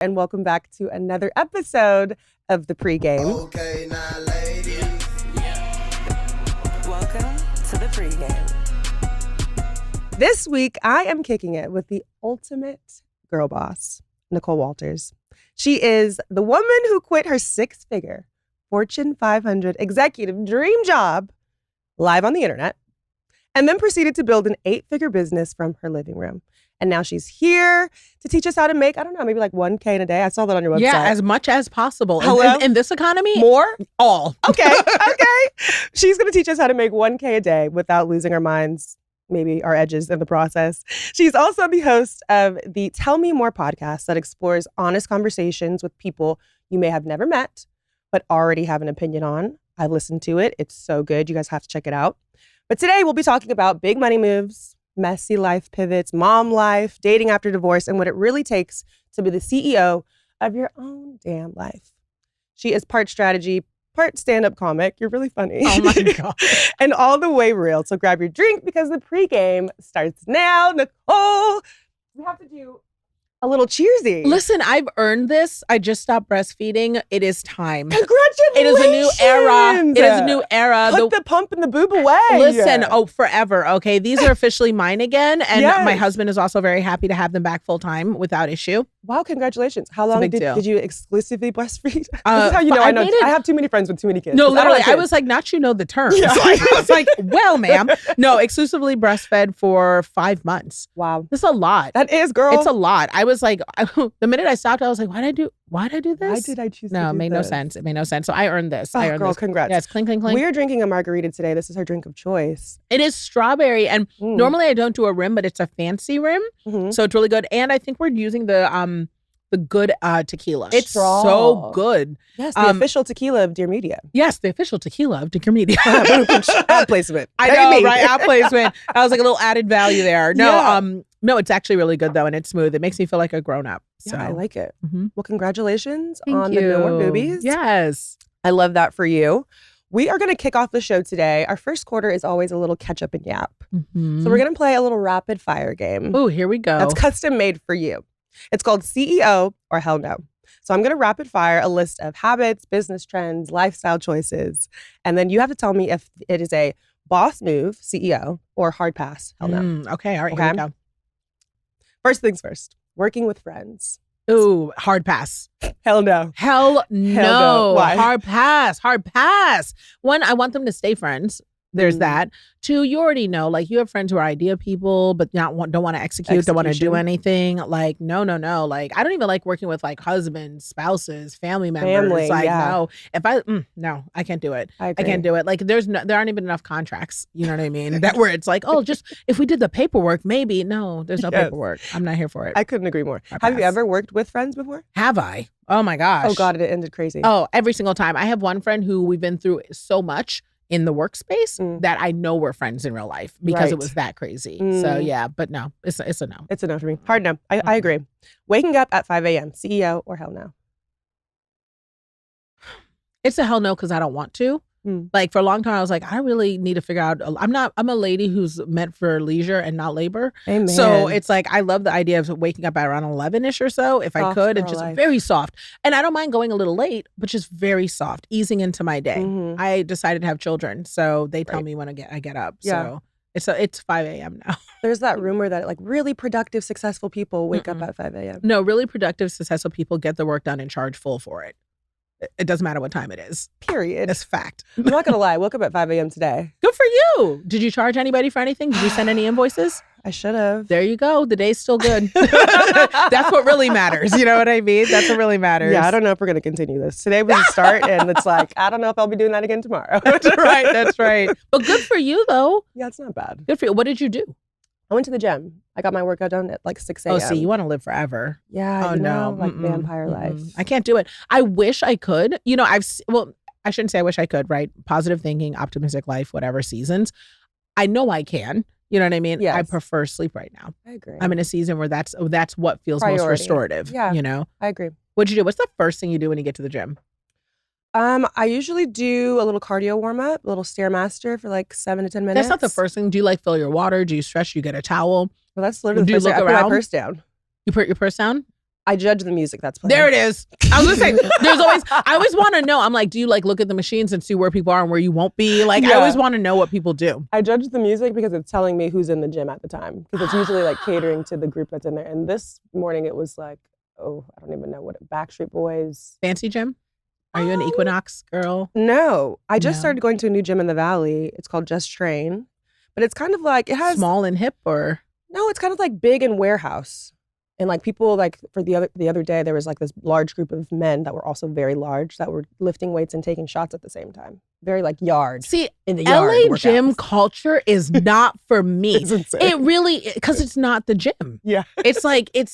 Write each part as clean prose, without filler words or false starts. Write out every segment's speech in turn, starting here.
And welcome back to another episode of The Pregame. Okay, now ladies. Welcome to The Pregame. This week, I am kicking it with the ultimate girl boss, Nicole Walters. She is the woman who quit her six-figure Fortune 500 executive dream job live on the internet and then proceeded to build an eight-figure business from her living room. And now she's here to teach us how to make, I don't know, maybe like 1K in a day. I saw that on your website. Yeah, as much as possible. Hello? In this economy, More? all. Okay. She's going to teach us how to make 1K a day without losing our minds, maybe our edges in the process. She's also the host of the Tell Me More podcast that explores honest conversations with people you may have never met, but already have an opinion on. I listened to it. It's so good. You guys have to check it out. But today we'll be talking about big money moves, messy life pivots, mom life, dating after divorce, and what it really takes to be the CEO of your own damn life. She is part strategy, part stand-up comic. You're really funny. Oh my God. And all the way real. So grab your drink because the pregame starts now. Nicole, we have to do a little cheersy. Listen, I've earned this. I just stopped breastfeeding. It is time. Congratulations. It is a new era. It is a new era. Put the pump and the boob away. Listen, forever. Okay, these are officially mine again. And Yes. my husband is also very happy to have them back full time without issue. Wow, congratulations. How long big did deal. you exclusively breastfeed? This is how you know I I know. made it- I have too many friends with too many kids. No, 'Cause I don't literally, have I kids. was like, not you know the terms. Yeah. Like, I was like, well, ma'am. No, exclusively breastfed for 5 months. Wow. That's a lot. That is, girl. It's a lot. I was like, the minute I stopped, I was like, why did I do this? Why did I choose to No, do it made no this? sense. It made no sense. So I earned this. I Oh, earned girl, this. congrats. Yes, clink, clink, clink. We're drinking a margarita today. This is our drink of choice. It is strawberry. And Mm. normally I don't do a rim, but it's a fancy rim. Mhm. So it's really good. And I think we're using the good tequila. It's Straw. so good. Yes, the official tequila of Dear Media. Yes, the official tequila of Dear Media. Ad placement. I Hey, know, me. right? Ad placement. I was like a little added value there. No, Yeah. no, it's actually really good though, and it's smooth. It makes me feel like a grown up. So Yeah, I like it. Mhm. Well, congratulations Thank on you. the No More Boobies. Yes. I love that for you. We are going to kick off the show today. Our first quarter is always a little catch up and yap. Mm-hmm. So we're going to play a little rapid fire game. Oh, here we go. That's custom made for you. It's called CEO or Hell No. So I'm going to rapid fire a list of habits, business trends, lifestyle choices. And then you have to tell me if it is a boss move, CEO, or hard pass, hell no. Okay, all right, here we go. First things first, working with friends. Ooh, hard pass. Hell no. Hell no. Why? Hard pass. Hard pass. One, I want them to stay friends. There's that. Two, you already know, like you have friends who are idea people, but don't want to execute, don't want to do Execution. anything. Like, no. Like, I don't even like working with like husbands, spouses, family members. Family, like, yeah. no. If no, I can't do it. I I agree. can't do it. Like, there aren't even enough contracts. You know what I mean? That where it's like, oh, just if we did the paperwork, maybe. No, there's no Yes. paperwork. I'm not here for it. I couldn't agree more. Hard Have you pass. ever worked with friends before? Have I? Oh my gosh. Oh God, it ended crazy. Oh, every single time. I have one friend who we've been through so much in the workspace that I know we're friends in real life because Right. it was that crazy. Mm. So yeah, but no, it's a no. It's a no for me. Hard no. I agree. Waking up at 5 a.m. CEO or hell no? It's a hell no because I don't want to. Mm. Like for a long time, I was like, I really need to figure out. I'm a lady who's meant for leisure and not labor. Amen. So it's like, I love the idea of waking up at around 11-ish or so, if I Soft could, and girl just life. very soft. And I don't mind going a little late, but just very soft, easing into my day. Mhm. I decided to have children, so they tell Right. me when I get up. Yeah. So it's 5 a.m. now. There's that rumor that like really productive, successful people wake up at 5 a.m. No, really productive, successful people get the work done and charge full for it. It doesn't matter what time it is. Period. It's fact. I'm not going to lie. I woke up at 5 a.m. today. Good for you. Did you charge anybody for anything? Did you send any invoices? I should have. There you go. The day's still good. That's what really matters. You know what I mean? That's what really matters. Yeah, I don't know if we're going to continue this. Today was a start, and it's like, I don't know if I'll be doing that again tomorrow. That's right. That's right. But good for you, though. Yeah, it's not bad. Good for you. What did you do? I went to the gym. I got my workout done at like 6 a.m. Oh, see, you want to live forever. Yeah, Oh, you know, no. like Mm-mm. vampire Mm-mm. life. I can't do it. I wish I could. You know, I shouldn't say I wish I could, right? Positive thinking, optimistic life, whatever seasons. I know I can. You know what I mean? Yes. I prefer sleep right now. I agree. I'm in a season where that's what feels most Priority. restorative. Yeah. You know? I agree. What'd you do? What's the first thing you do when you get to the gym? I usually do a little cardio warm up, a little Stairmaster for like 7 to 10 minutes. That's not the first thing. Do you like fill your water? Do you stretch? Do you get a towel? Well, that's literally Do the you first thing. look I put around? my purse down. You put your purse down? I judge the music that's playing. There it is. I was gonna say, I always want to know. I'm like, do you like look at the machines and see where people are and where you won't be? Like, I always want to know what people do. I judge the music because it's telling me who's in the gym at the time. Because it's usually like catering to the group that's in there. And this morning it was like, I don't even know Backstreet Boys. Fancy gym? Are you an Equinox girl? No. I just started going to a new gym in the Valley. It's called Just Train. But it's kind of like, it has... Small and hip or? No, it's kind of like big and warehouse. And like people like for the other day, there was like this large group of men that were also very large that were lifting weights and taking shots at the same time. Very like yard. See, in the yard LA gym culture is not for me. It's insane. It really, because it's not the gym. Yeah. It's like a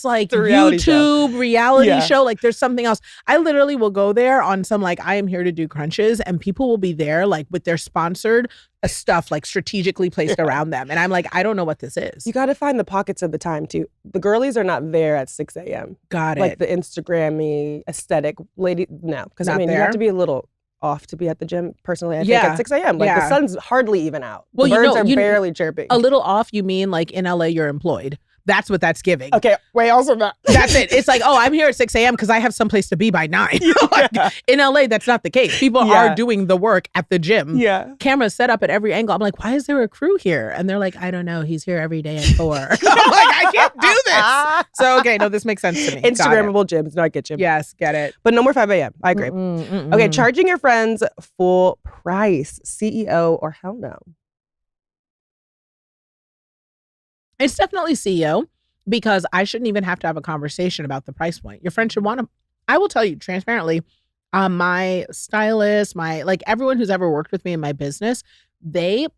reality YouTube reality show. Like there's something else. I literally will go there on some like I am here to do crunches, and people will be there like with their sponsored stuff like strategically placed around them. And I'm like, I don't know what this is. You got to find the pockets of the time too. The girlies are not there at 6 a.m. Got it. Like the Instagrammy aesthetic lady. No, because I mean, there. you have to be a little off to be at the gym. Personally, I think at 6 a.m. Like the sun's hardly even out. Well, the birds are barely chirping. A little off, you mean like in LA you're employed. That's what that's giving. Okay, wait, also not. That's it. It's like, I'm here at 6 a.m. because I have someplace to be by 9. Like, in LA, that's not the case. People are doing the work at the gym. Yeah. Cameras set up at every angle. I'm like, why is there a crew here? And they're like, I don't know. He's here every day at 4. I'm like, I can't do this. So, okay, no, this makes sense to me. Instagrammable gyms. No, I get you. Yes, get it. But no more 5 a.m. I agree. Okay, charging your friends full price, CEO or hell no? It's definitely CEO, because I shouldn't even have to have a conversation about the price point. Your friend should want to. I will tell you transparently, my stylist, like everyone who's ever worked with me in my business, I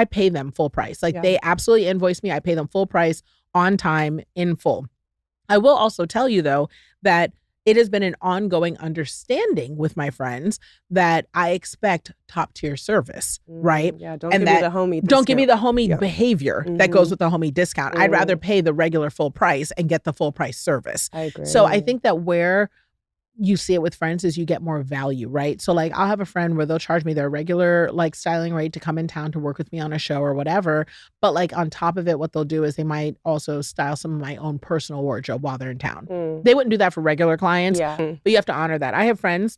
pay them full price. Like they absolutely invoice me. I pay them full price on time in full. I will also tell you though that it has been an ongoing understanding with my friends that I expect top tier service, right? Yeah, don't give me the homie discount. Don't give me the homie behavior that goes with the homie discount. I'd rather pay the regular full price and get the full price service. I agree. So I think that where you see it with friends is you get more value, right? So like I'll have a friend where they'll charge me their regular like styling rate to come in town to work with me on a show or whatever. But like on top of it, what they'll do is they might also style some of my own personal wardrobe while they're in town. They wouldn't do that for regular clients, but you have to honor that. I have friends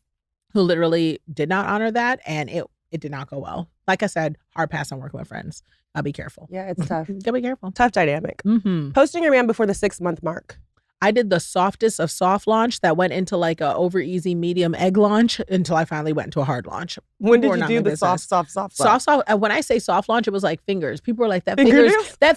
who literally did not honor that, and it did not go well. Like I said, hard pass on working with friends. I'll be careful. Yeah, it's tough. Gotta be careful. Tough dynamic. Posting your man before the 6-month mark. I did the softest of soft launch that went into like a over easy medium egg launch until I finally went into a hard launch. When did you do the soft? When I say soft launch, it was like fingers. People were like, that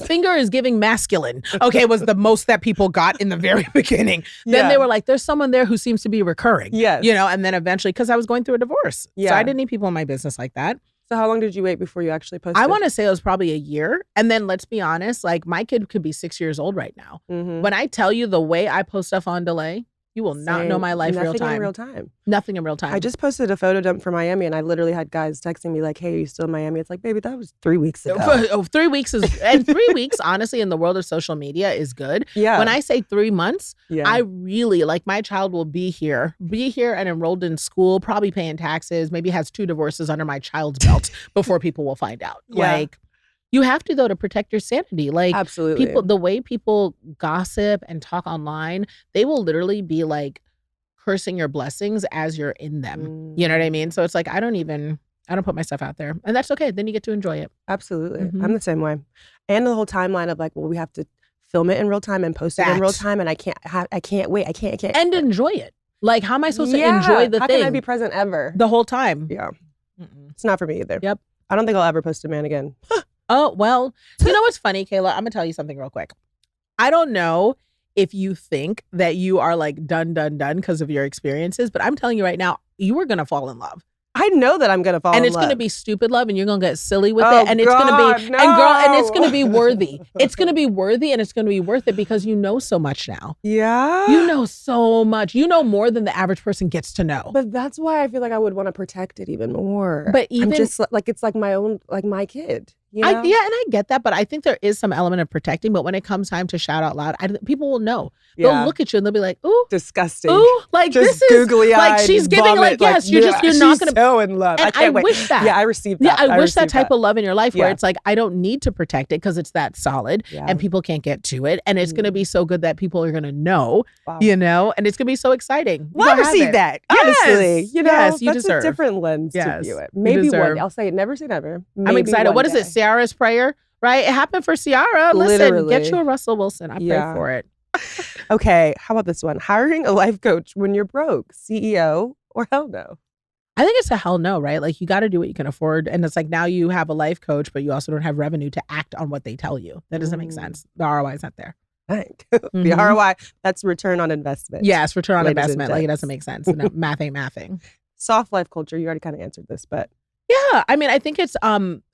finger is giving masculine. Okay, was the most that people got in the very beginning. Then they were like, there's someone there who seems to be recurring. Yes. You know, and then eventually, because I was going through a divorce. Yeah. So I didn't need people in my business like that. So how long did you wait before you actually posted? I want to say it was probably a year. And then let's be honest, like my kid could be 6 years old right now. When I tell you the way I post stuff on delay, you will not know my life real time. Nothing in real time. Nothing in real time. I just posted a photo dump for Miami, and I literally had guys texting me like, hey, are you still in Miami? It's like, baby, that was 3 weeks ago. 3 weeks is, and 3 weeks, honestly, in the world of social media is good. Yeah. When I say 3 months, I really, like my child will be here and enrolled in school, probably paying taxes, maybe has 2 divorces under my child's belt before people will find out. Yeah. Like, you have to, though, to protect your sanity. Like, absolutely. The way people gossip and talk online, they will literally be like cursing your blessings as you're in them. You know what I mean? So it's like, I don't put my stuff out there, and that's okay. Then you get to enjoy it. Absolutely. I'm the same way. And the whole timeline of like, well, we have to film it in real time and post it in real time. And I can't wait. I can't. And enjoy it. Like, how am I supposed to enjoy the how thing? How can I be present ever? The whole time. Yeah. It's not for me either. Yep. I don't think I'll ever post a man again. Oh, well, you know what's funny, Kayla? I'm going to tell you something real quick. I don't know if you think that you are like done because of your experiences, but I'm telling you right now, you are going to fall in love. I know that I'm going to fall in love. And it's going to be stupid love, and you're going to get silly with it. And it's going to be, and it's going to be worthy. It's going to be worthy, and it's going to be worth it because you know so much now. Yeah. You know so much. You know more than the average person gets to know. But that's why I feel like I would want to protect it even more. But even I'm just like, it's like my own, like my kid. You know? Yeah, and I get that, but I think there is some element of protecting. But when it comes time to shout out loud, people will know. They'll look at you and they'll be like, "Ooh, disgusting! Ooh, like just this is googly-eyed, like she's giving vomit, like yes, you're not gonna." So in love. And I can't wait. wish that. Yeah, I received that. Yeah, I wish that type of love in your life where Yeah. it's like I don't need to protect it because it's that solid and people can't get to it, and it's gonna be so good that people are gonna know, you know, and it's gonna be so exciting. Well, I received that. Honestly, Yes. you know, Yes, you that's deserve. a different lens to Yes, view it. you Maybe deserve. one. I'll say it. Never say never. I'm Maybe excited. one What is day. it? Ciara's prayer, right? It happened for Ciara. Listen, Literally. get you a Russell Wilson. I pray for it. Okay, how about this one? Hiring a life coach when you're broke, CEO or hell no? I think it's a hell no, right? Like you got to do what you can afford. And it's like now you have a life coach, but you also don't have revenue to act on what they tell you. That doesn't make sense. The ROI is not there. The ROI, that's return on investment. Yes, return on Ladies and investment. Like it gents. doesn't make sense. No, math ain't mathing. Soft life culture, you already kind of answered this, but Yeah. I mean, I think it's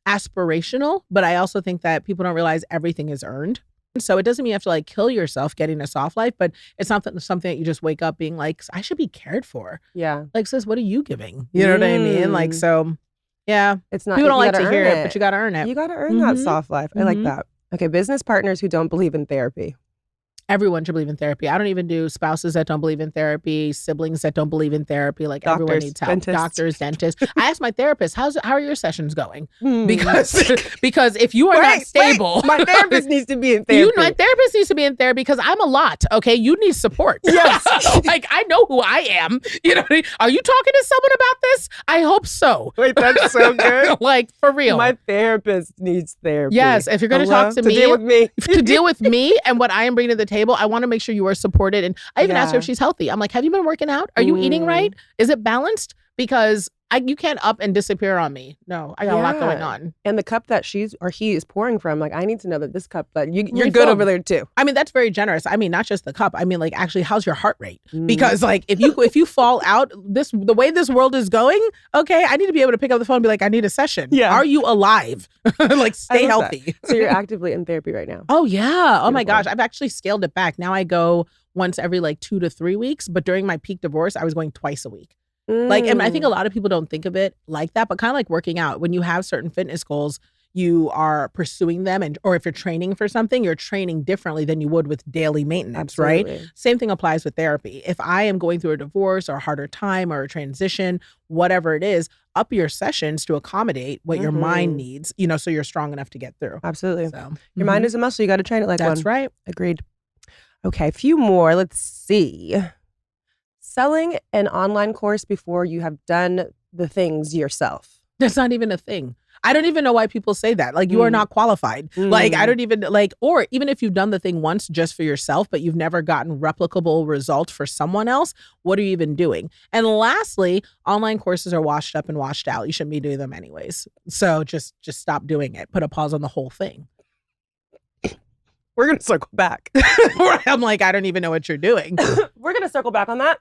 aspirational, but I also think that people don't realize everything is earned. So it doesn't mean you have to like kill yourself getting a soft life, but it's not something that you just wake up being like, I should be cared for. yeah. Like, sis, what are you giving? You know what I mean? Like, so yeah. It's not, People don't you like gotta to hear earn it, but you got to earn it. You got to earn that Mhm. soft life. I like Mhm. that. Okay, business partners who don't believe in therapy. Everyone should believe in therapy. I don't even do spouses that don't believe in therapy, siblings that don't believe in therapy. Like everyone Doctors, needs help. dentists. Doctors, dentists. I asked my therapist, how are your sessions going? Hmm. Because if you are not stable, my therapist needs to be in therapy. my therapist needs to be in therapy because I'm a lot. Okay, you need support. Yes. Like I know who I am. You know, are you talking to someone about this? I hope so. Wait, that's so good. Like for real. My therapist needs therapy. Yes, if you're going to Hello? talk to me, deal with me, to deal with me and what I am bringing to the table, I want to make sure you are supported. And I even asked her Yeah. if she's healthy. I'm like, have you been working out? Are you eating right? Is it balanced? Because you can't up and disappear on me. No, I got a lot going on. And the cup that she is pouring from, like, I need to know that this cup that you're Refill. good over there too. I mean, that's very generous. I mean, not just the cup. I mean, like, actually, how's your heart rate? Because, like, if you fall out, the way this world is going, okay, I need to be able to pick up the phone and be like, I need a session. Yeah. Are you alive? Like, stay love that. healthy. So you're actively in therapy right now. Oh yeah. Oh my Beautiful. gosh. I've actually scaled it back. Now I go once every like 2 to 3 weeks. But during my peak divorce, I was going twice a week. Like, and I think a lot of people don't think of it like that, but kind of like working out. When you have certain fitness goals, you are pursuing them, or if you're training for something, you're training differently than you would with daily maintenance, right? Absolutely. Same thing applies with therapy. If I am going through a divorce or a harder time or a transition, whatever it is, up your sessions to accommodate what your mind needs, you know, so you're strong enough to get through. Absolutely. So, Your mind is a muscle. You got to train it like that's one. right. Agreed. Okay, a few more. Let's see. Selling an online course before you have done the things yourself. That's not even a thing. I don't even know why people say that. Like, you are not qualified. Like, I don't even like, or even if you've done the thing once just for yourself, but you've never gotten replicable results for someone else, what are you even doing? And lastly, online courses are washed up and washed out. You shouldn't be doing them anyways. So just stop doing it. Put a pause on the whole thing. We're going to circle back. I'm like, I don't even know what you're doing. We're going to circle back on that.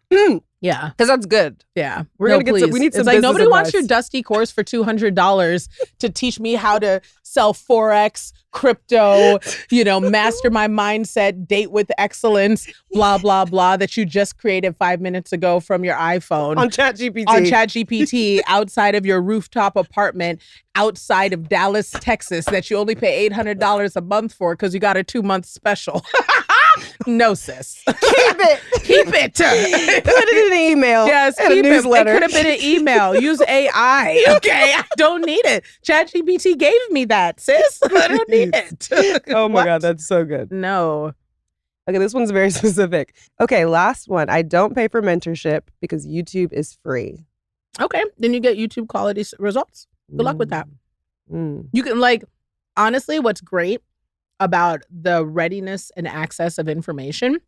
Yeah. Because that's good. Yeah. We're going to get some, we need some It's like business nobody wants advice. your dusty course for $200 to teach me how to sell Forex, crypto, you know, master my mindset, date with excellence, blah, blah, blah, that you just created 5 minutes ago from your iPhone. On ChatGPT. On ChatGPT outside of your rooftop apartment outside of Dallas, Texas, that you only pay $800 a month for because you got a 2-month special. No, sis. Keep it. Keep it. Put it in an email. Yes, and a keep it. newsletter. It could have been an email. Use AI. Okay, I don't need it. ChatGPT gave me that, sis. I don't need it. Oh my What? God, that's so good. No. Okay, this one's very specific. Okay, last one. I don't pay for mentorship because YouTube is free. Okay, then you get YouTube quality results. Good luck with that. You can, like, honestly, what's great about the readiness and access of information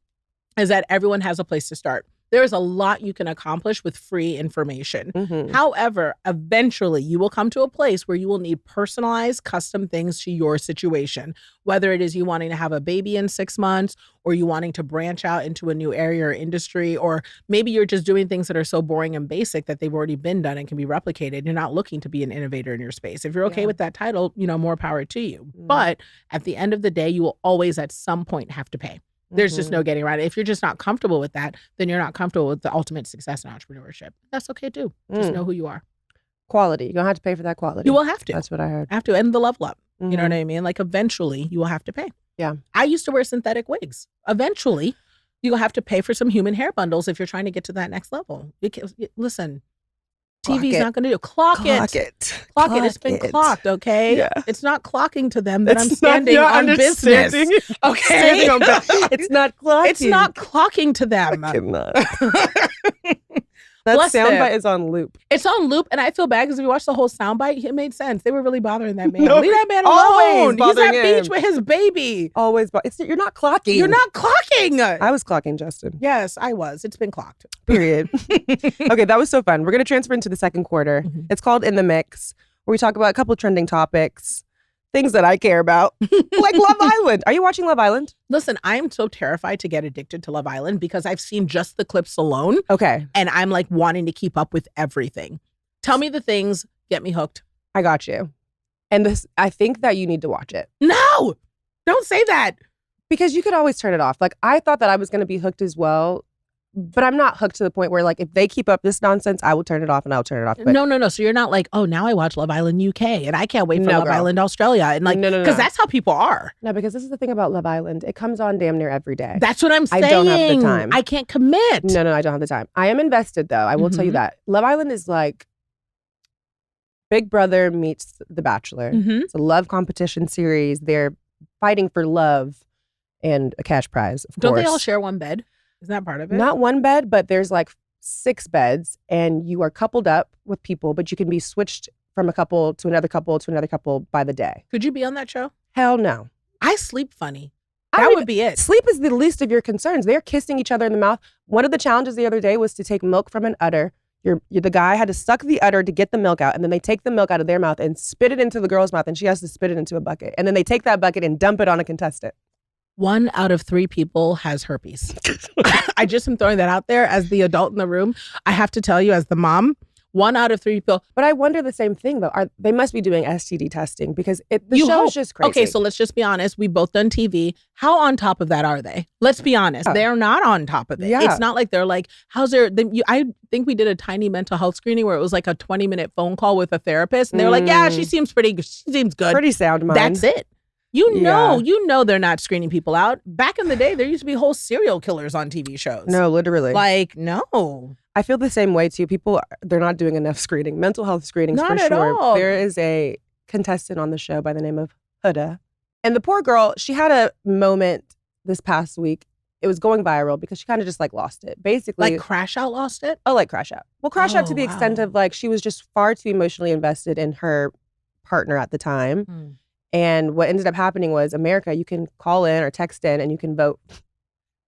is that everyone has a place to start. There is a lot you can accomplish with free information. However, eventually you will come to a place where you will need personalized, custom things to your situation, whether it is you wanting to have a baby in 6 months, or you wanting to branch out into a new area or industry, or maybe you're just doing things that are so boring and basic that they've already been done and can be replicated. You're not looking to be an innovator in your space. If you're okay with that title, you know, more power to you. But at the end of the day, you will always at some point have to pay. There's just no getting around it. If you're just not comfortable with that, then you're not comfortable with the ultimate success in entrepreneurship. That's okay too. Just know who you are. Quality. You're going to have to pay for that quality. You will have to. That's what I heard. Have to. And the level up. You know what I mean? Like eventually you will have to pay. Yeah. I used to wear synthetic wigs. Eventually you will have to pay for some human hair bundles if you're trying to get to that next level. Listen, TV's not going to do Clock it. It's been clocked, okay? Yeah. It's not clocking to them that I'm standing on business. Okay? It's not clocking. It's not clocking to them. I cannot. That soundbite is on loop. It's on loop, and I feel bad because if you watch the whole soundbite, it made sense. They were really bothering that man. No, leave that man always alone. He's at bothering beach with his baby. Always. You're not clocking. You're not clocking. I was clocking, Justin. Yes, I was. It's been clocked. Period. Okay, that was so fun. We're going to transfer into the second quarter. It's called In the Mix, where we talk about a couple of trending topics, things that I care about, like Love Island. Are you watching Love Island? Listen, I'm so terrified to get addicted to Love Island because I've seen just the clips alone. Okay. And I'm like wanting to keep up with everything. Tell me the things, get me hooked. I got you. And I think that you need to watch it. No, don't say that. Because you could always turn it off. Like, I thought that I was going to be hooked as well. But I'm not hooked to the point where, like, if they keep up this nonsense, I will turn it off and I'll turn it off. But no. So you're not like, oh, now I watch Love Island UK and I can't wait for Love Island Australia. And like, no. Because that's how people are. No, because this is the thing about Love Island. It comes on damn near every day. That's what I'm saying. I don't have the time. I can't commit. No, I don't have the time. I am invested, though. I will tell you that. Love Island is like Big Brother meets The Bachelor. It's a love competition series. They're fighting for love and a cash prize, of course. Don't they all share one bed? Isn't that part of it? Not one bed, but there's like 6 beds, and you are coupled up with people, but you can be switched from a couple to another couple by the day. Could you be on that show? Hell no. I sleep funny. That would be it. Sleep is the least of your concerns. They're kissing each other in the mouth. One of the challenges the other day was to take milk from an udder. The guy had to suck the udder to get the milk out, and then they take the milk out of their mouth and spit it into the girl's mouth, and she has to spit it into a bucket. And then they take that bucket and dump it on a contestant. 1 out of 3 people has herpes. I just am throwing that out there as the adult in the room. I have to tell you, as the mom, 1 out of 3 people. But I wonder the same thing, though. They must be doing STD testing because the show is just crazy. Okay, so let's just be honest. We've both done TV. How on top of that are they? Let's be honest. They're not on top of it. Yeah. It's not like they're like, I think we did a tiny mental health screening where it was like a 20-minute phone call with a therapist. And they were like, yeah, she seems good. Pretty sound mind. That's it. You know they're not screening people out. Back in the day, there used to be whole serial killers on TV shows. No, literally. Like, no. I feel the same way too. People, they're not doing enough screening. Mental health screenings Not for at sure. all. There is a contestant on the show by the name of Huda. And the poor girl, she had a moment this past week. It was going viral because she kind of just like lost it. Basically. Like Crash Out lost it? Oh, like Crash Out. Well, Crash Out to the wow. extent of like she was just far too emotionally invested in her partner at the time. And what ended up happening was America, you can call in or text in and you can vote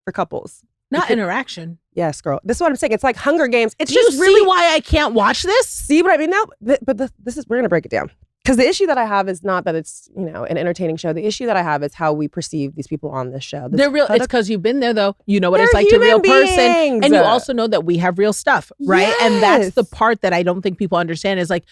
for couples. Not interaction. Yes, girl. This is what I'm saying. It's like Hunger Games. It's Do you just really see why I can't watch this? See what I mean now? But this is, we're going to break it down. Because the issue that I have is not that it's, an entertaining show. The issue that I have is how we perceive these people on this show. They're real. It's because you've been there, though. You know what it's They're like to a real human person. beings. And you also know that we have real stuff, right? Yes. And that's the part that I don't think people understand is like,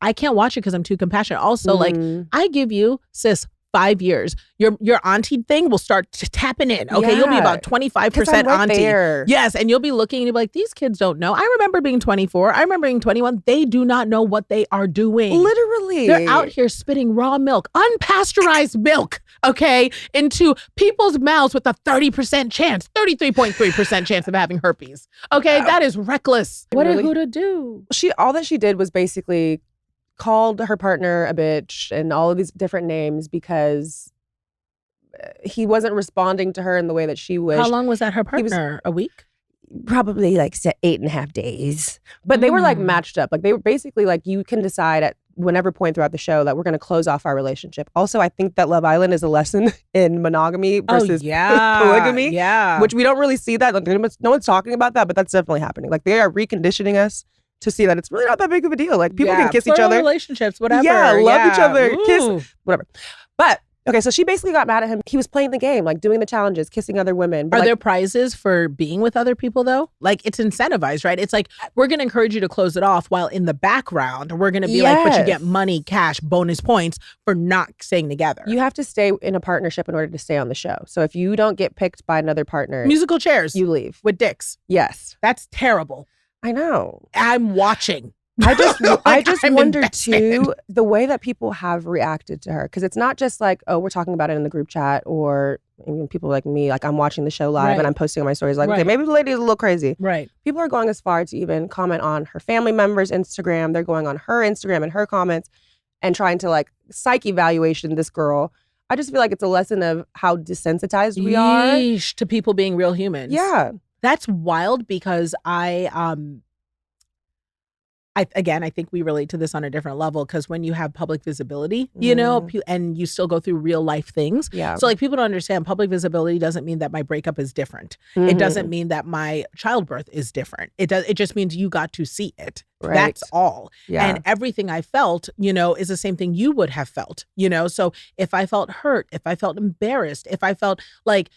I can't watch it because I'm too compassionate. Also, like, I give you, sis, 5 years. Your auntie thing will start tapping in. Okay, you'll be about 25% auntie. There. Yes, and you'll be looking and you'll be like, these kids don't know. I remember being 24. I remember being 21. They do not know what they are doing. Literally. They're out here spitting raw milk, unpasteurized milk, okay, into people's mouths with a 30% chance, 33.3% chance of having herpes. Okay, that is reckless. What did Huda do? All that she did was basically called her partner a bitch and all of these different names because he wasn't responding to her in the way that she wished. How long was that her partner? A week? Probably like 8.5 days. But they were like matched up. Like they were basically like, you can decide at whenever point throughout the show that we're going to close off our relationship. Also, I think that Love Island is a lesson in monogamy versus polygamy. Yeah. Which we don't really see that. Like, no one's talking about that, but that's definitely happening. Like they are reconditioning us to see that it's really not that big of a deal. Like people can kiss each other. Relationships, whatever. Yeah, love each other, Ooh. kiss, whatever. But okay, so she basically got mad at him. He was playing the game, like doing the challenges, kissing other women. But Are there prizes for being with other people though? Like it's incentivized, right? It's like we're going to encourage you to close it off while in the background we're going to be like, but you get money, cash, bonus points for not staying together. You have to stay in a partnership in order to stay on the show. So if you don't get picked by another partner, musical chairs, you leave with dicks. Yes. That's terrible. I know. I'm watching. I just I'm wonder invested. too the way that people have reacted to her, because it's not just like, oh, we're talking about it in the group chat, or even people like me, like I'm watching the show live Right. and I'm posting on my stories like, okay, Right. maybe the lady is a little crazy. Right. People are going as far to even comment on her family members' Instagram. They're going on her Instagram and her comments and trying to like psych evaluation this girl. I just feel like it's a lesson of how desensitized we are. Yeesh, to people being real humans. Yeah. That's wild because I think we relate to this on a different level, because when you have public visibility, you know, and you still go through real life things. Yeah. So like people don't understand public visibility doesn't mean that my breakup is different. It doesn't mean that my childbirth is different. It just means you got to see it. Right. That's all. Yeah. And everything I felt, you know, is the same thing you would have felt, you know? So if I felt hurt, if I felt embarrassed, if I felt like,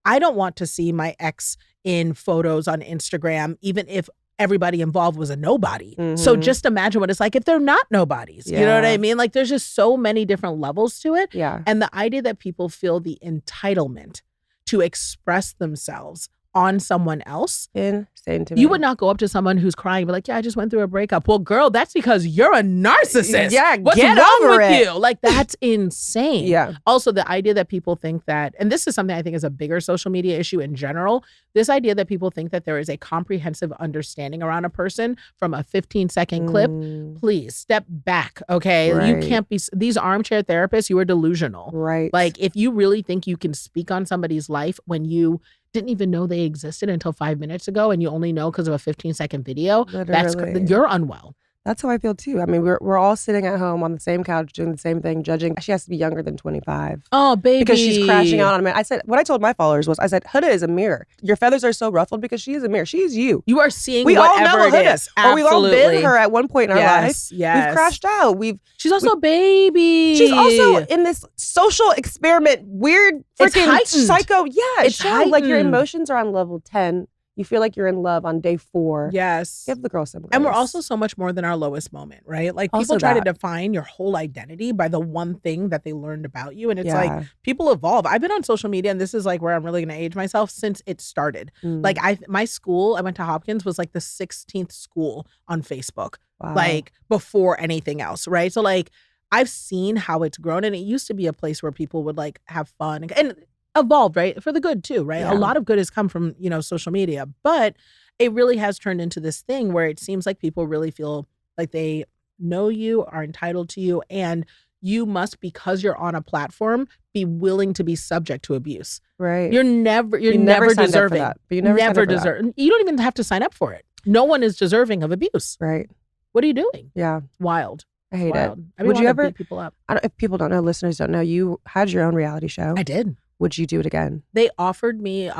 I don't want to see my ex in photos on Instagram, even if everybody involved was a nobody. So just imagine what it's like if they're not nobodies. You know what I mean? Like there's just so many different levels to it. Yeah. And the idea that people feel the entitlement to express themselves on someone else. Insane to me. You would not go up to someone who's crying and be like, yeah, I just went through a breakup. Well, girl, that's because you're a narcissist. Yeah, What's get wrong over with it. you? Like, that's insane. Yeah. Also, the idea that people think that, and this is something I think is a bigger social media issue in general, this idea that people think that there is a comprehensive understanding around a person from a 15-second clip. Please step back, okay? Right. You can't be, these armchair therapists, you are delusional. Right. Like, if you really think you can speak on somebody's life when you didn't even know they existed until 5 minutes ago, and you only know because of a 15-second video, Literally. you're unwell. That's how I feel too. I mean, we're all sitting at home on the same couch doing the same thing, judging. She has to be younger than 25. Oh, baby. Because she's crashing out on me. I said, what I told my followers was, I said, Huda is a mirror. Your feathers are so ruffled because she is a mirror. She is you. You are seeing We all know whatever it Huda. is. Or we've all been Absolutely. her at one point in our life. Yes. We've crashed out. She's also a baby. She's also in this social experiment, weird It's freaking heightened. psycho. Yeah, It's show. Like your heightened. emotions are on level 10. You feel like you're in love on day 4. Yes. Give the girl some grace. And we're also so much more than our lowest moment, right? Like Also people try to that. define your whole identity by the one thing that they learned about you. And it's Yeah. like people evolve. I've been on social media, and this is like where I'm really going to age myself, since it started. Like my school, I went to Hopkins, was like the 16th school on Facebook, Wow. like before anything else, right? So like I've seen how it's grown, and it used to be a place where people would like have fun and evolved, right? For the good too, right? Yeah. A lot of good has come from, you know, social media, but it really has turned into this thing where it seems like people really feel like they know you, are entitled to you, and you must, because you're on a platform, be willing to be subject to abuse. Right. You're never signed up for deserving. that, but you never signed up for that. deserve. You don't even have to sign up for it. No one is deserving of abuse. Right. What are you doing? Yeah. Wild. I hate Wild. it. I mean, Would you wanna ever? beat people up? If people don't know, listeners don't know, you had your own reality show. I did. Would you do it again? They offered me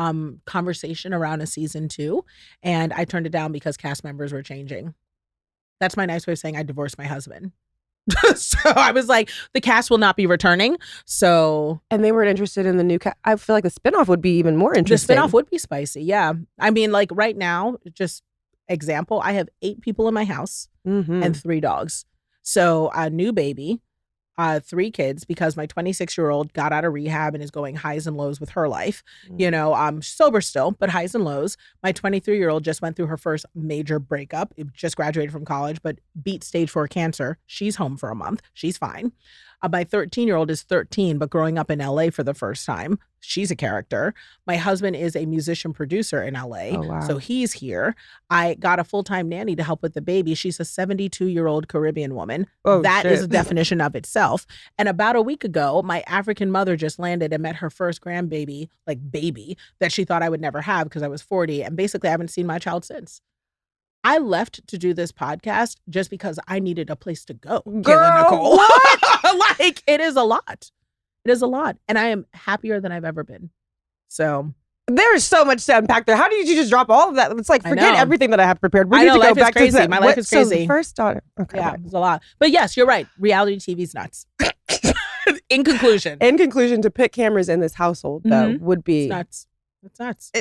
conversation around a season 2, and I turned it down because cast members were changing. That's my nice way of saying I divorced my husband. So I was like, the cast will not be returning. So And they weren't interested in the new I feel like the spinoff would be even more interesting. the spinoff would be spicy. Yeah. I mean, like right now, just example, I have 8 people in my house and 3 dogs. So a new baby, 3 kids, because my 26-year-old got out of rehab and is going highs and lows with her life. You know, I'm sober still, but highs and lows. My 23-year-old just went through her first major breakup. Just graduated from college, but beat stage 4 cancer. She's home for a month. She's fine. My 13-year-old is 13, but growing up in LA for the first time. She's a character. My husband is a musician producer in LA. Oh, wow. So he's here. I got a full-time nanny to help with the baby. She's a 72-year-old Caribbean woman. Oh, That is shit. a definition of itself. And about a week ago, my African mother just landed and met her first grandbaby, like baby, that she thought I would never have because I was 40. And basically, I haven't seen my child since. I left to do this podcast just because I needed a place to go. Girl, Nicole. what? Like, it is a lot. It is a lot. And I am happier than I've ever been. So There's so much to unpack there. How did you just drop all of that? It's like, I forget know. everything that I have prepared. We I need know, to go life is back crazy. to that. My life is So crazy. the first daughter. Okay. yeah, right. it's a lot. But yes, you're right. Reality TV's nuts. In conclusion. In conclusion, to put cameras in this household, though, would be. It's nuts. It's nuts.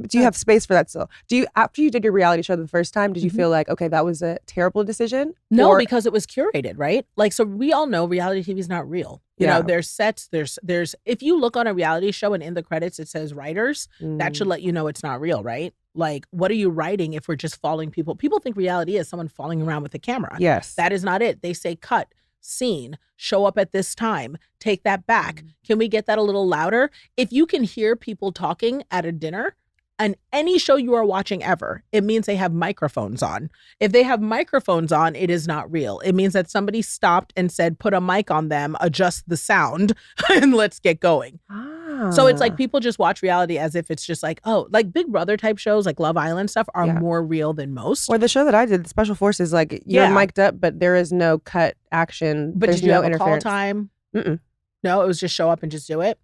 Do you have space for that still? Do you, after you did your reality show the first time, did you Mhm. feel like, okay, that was a terrible decision? No, Or- because it was curated, right? Like, so we all know reality TV is not real. You Yeah. know, there's sets, there's, if you look on a reality show and in the credits it says writers, that should let you know it's not real, right? Like, what are you writing if we're just following people? People think reality is someone following around with a camera. Yes. That is not it. They say cut, scene, show up at this time, take that back. Can we get that a little louder? If you can hear people talking at a dinner, and any show you are watching ever, it means they have microphones on. If they have microphones on, it is not real. It means that somebody stopped and said, put a mic on them, adjust the sound, and let's get going. So it's like people just watch reality as if it's just like, oh, like Big Brother type shows, like Love Island stuff are more real than most. Or the show that I did, Special Forces, like you're mic'd up, but there is no cut action. But there's did you no have a call interference. time? Mm-mm. No, it was just show up and just do it.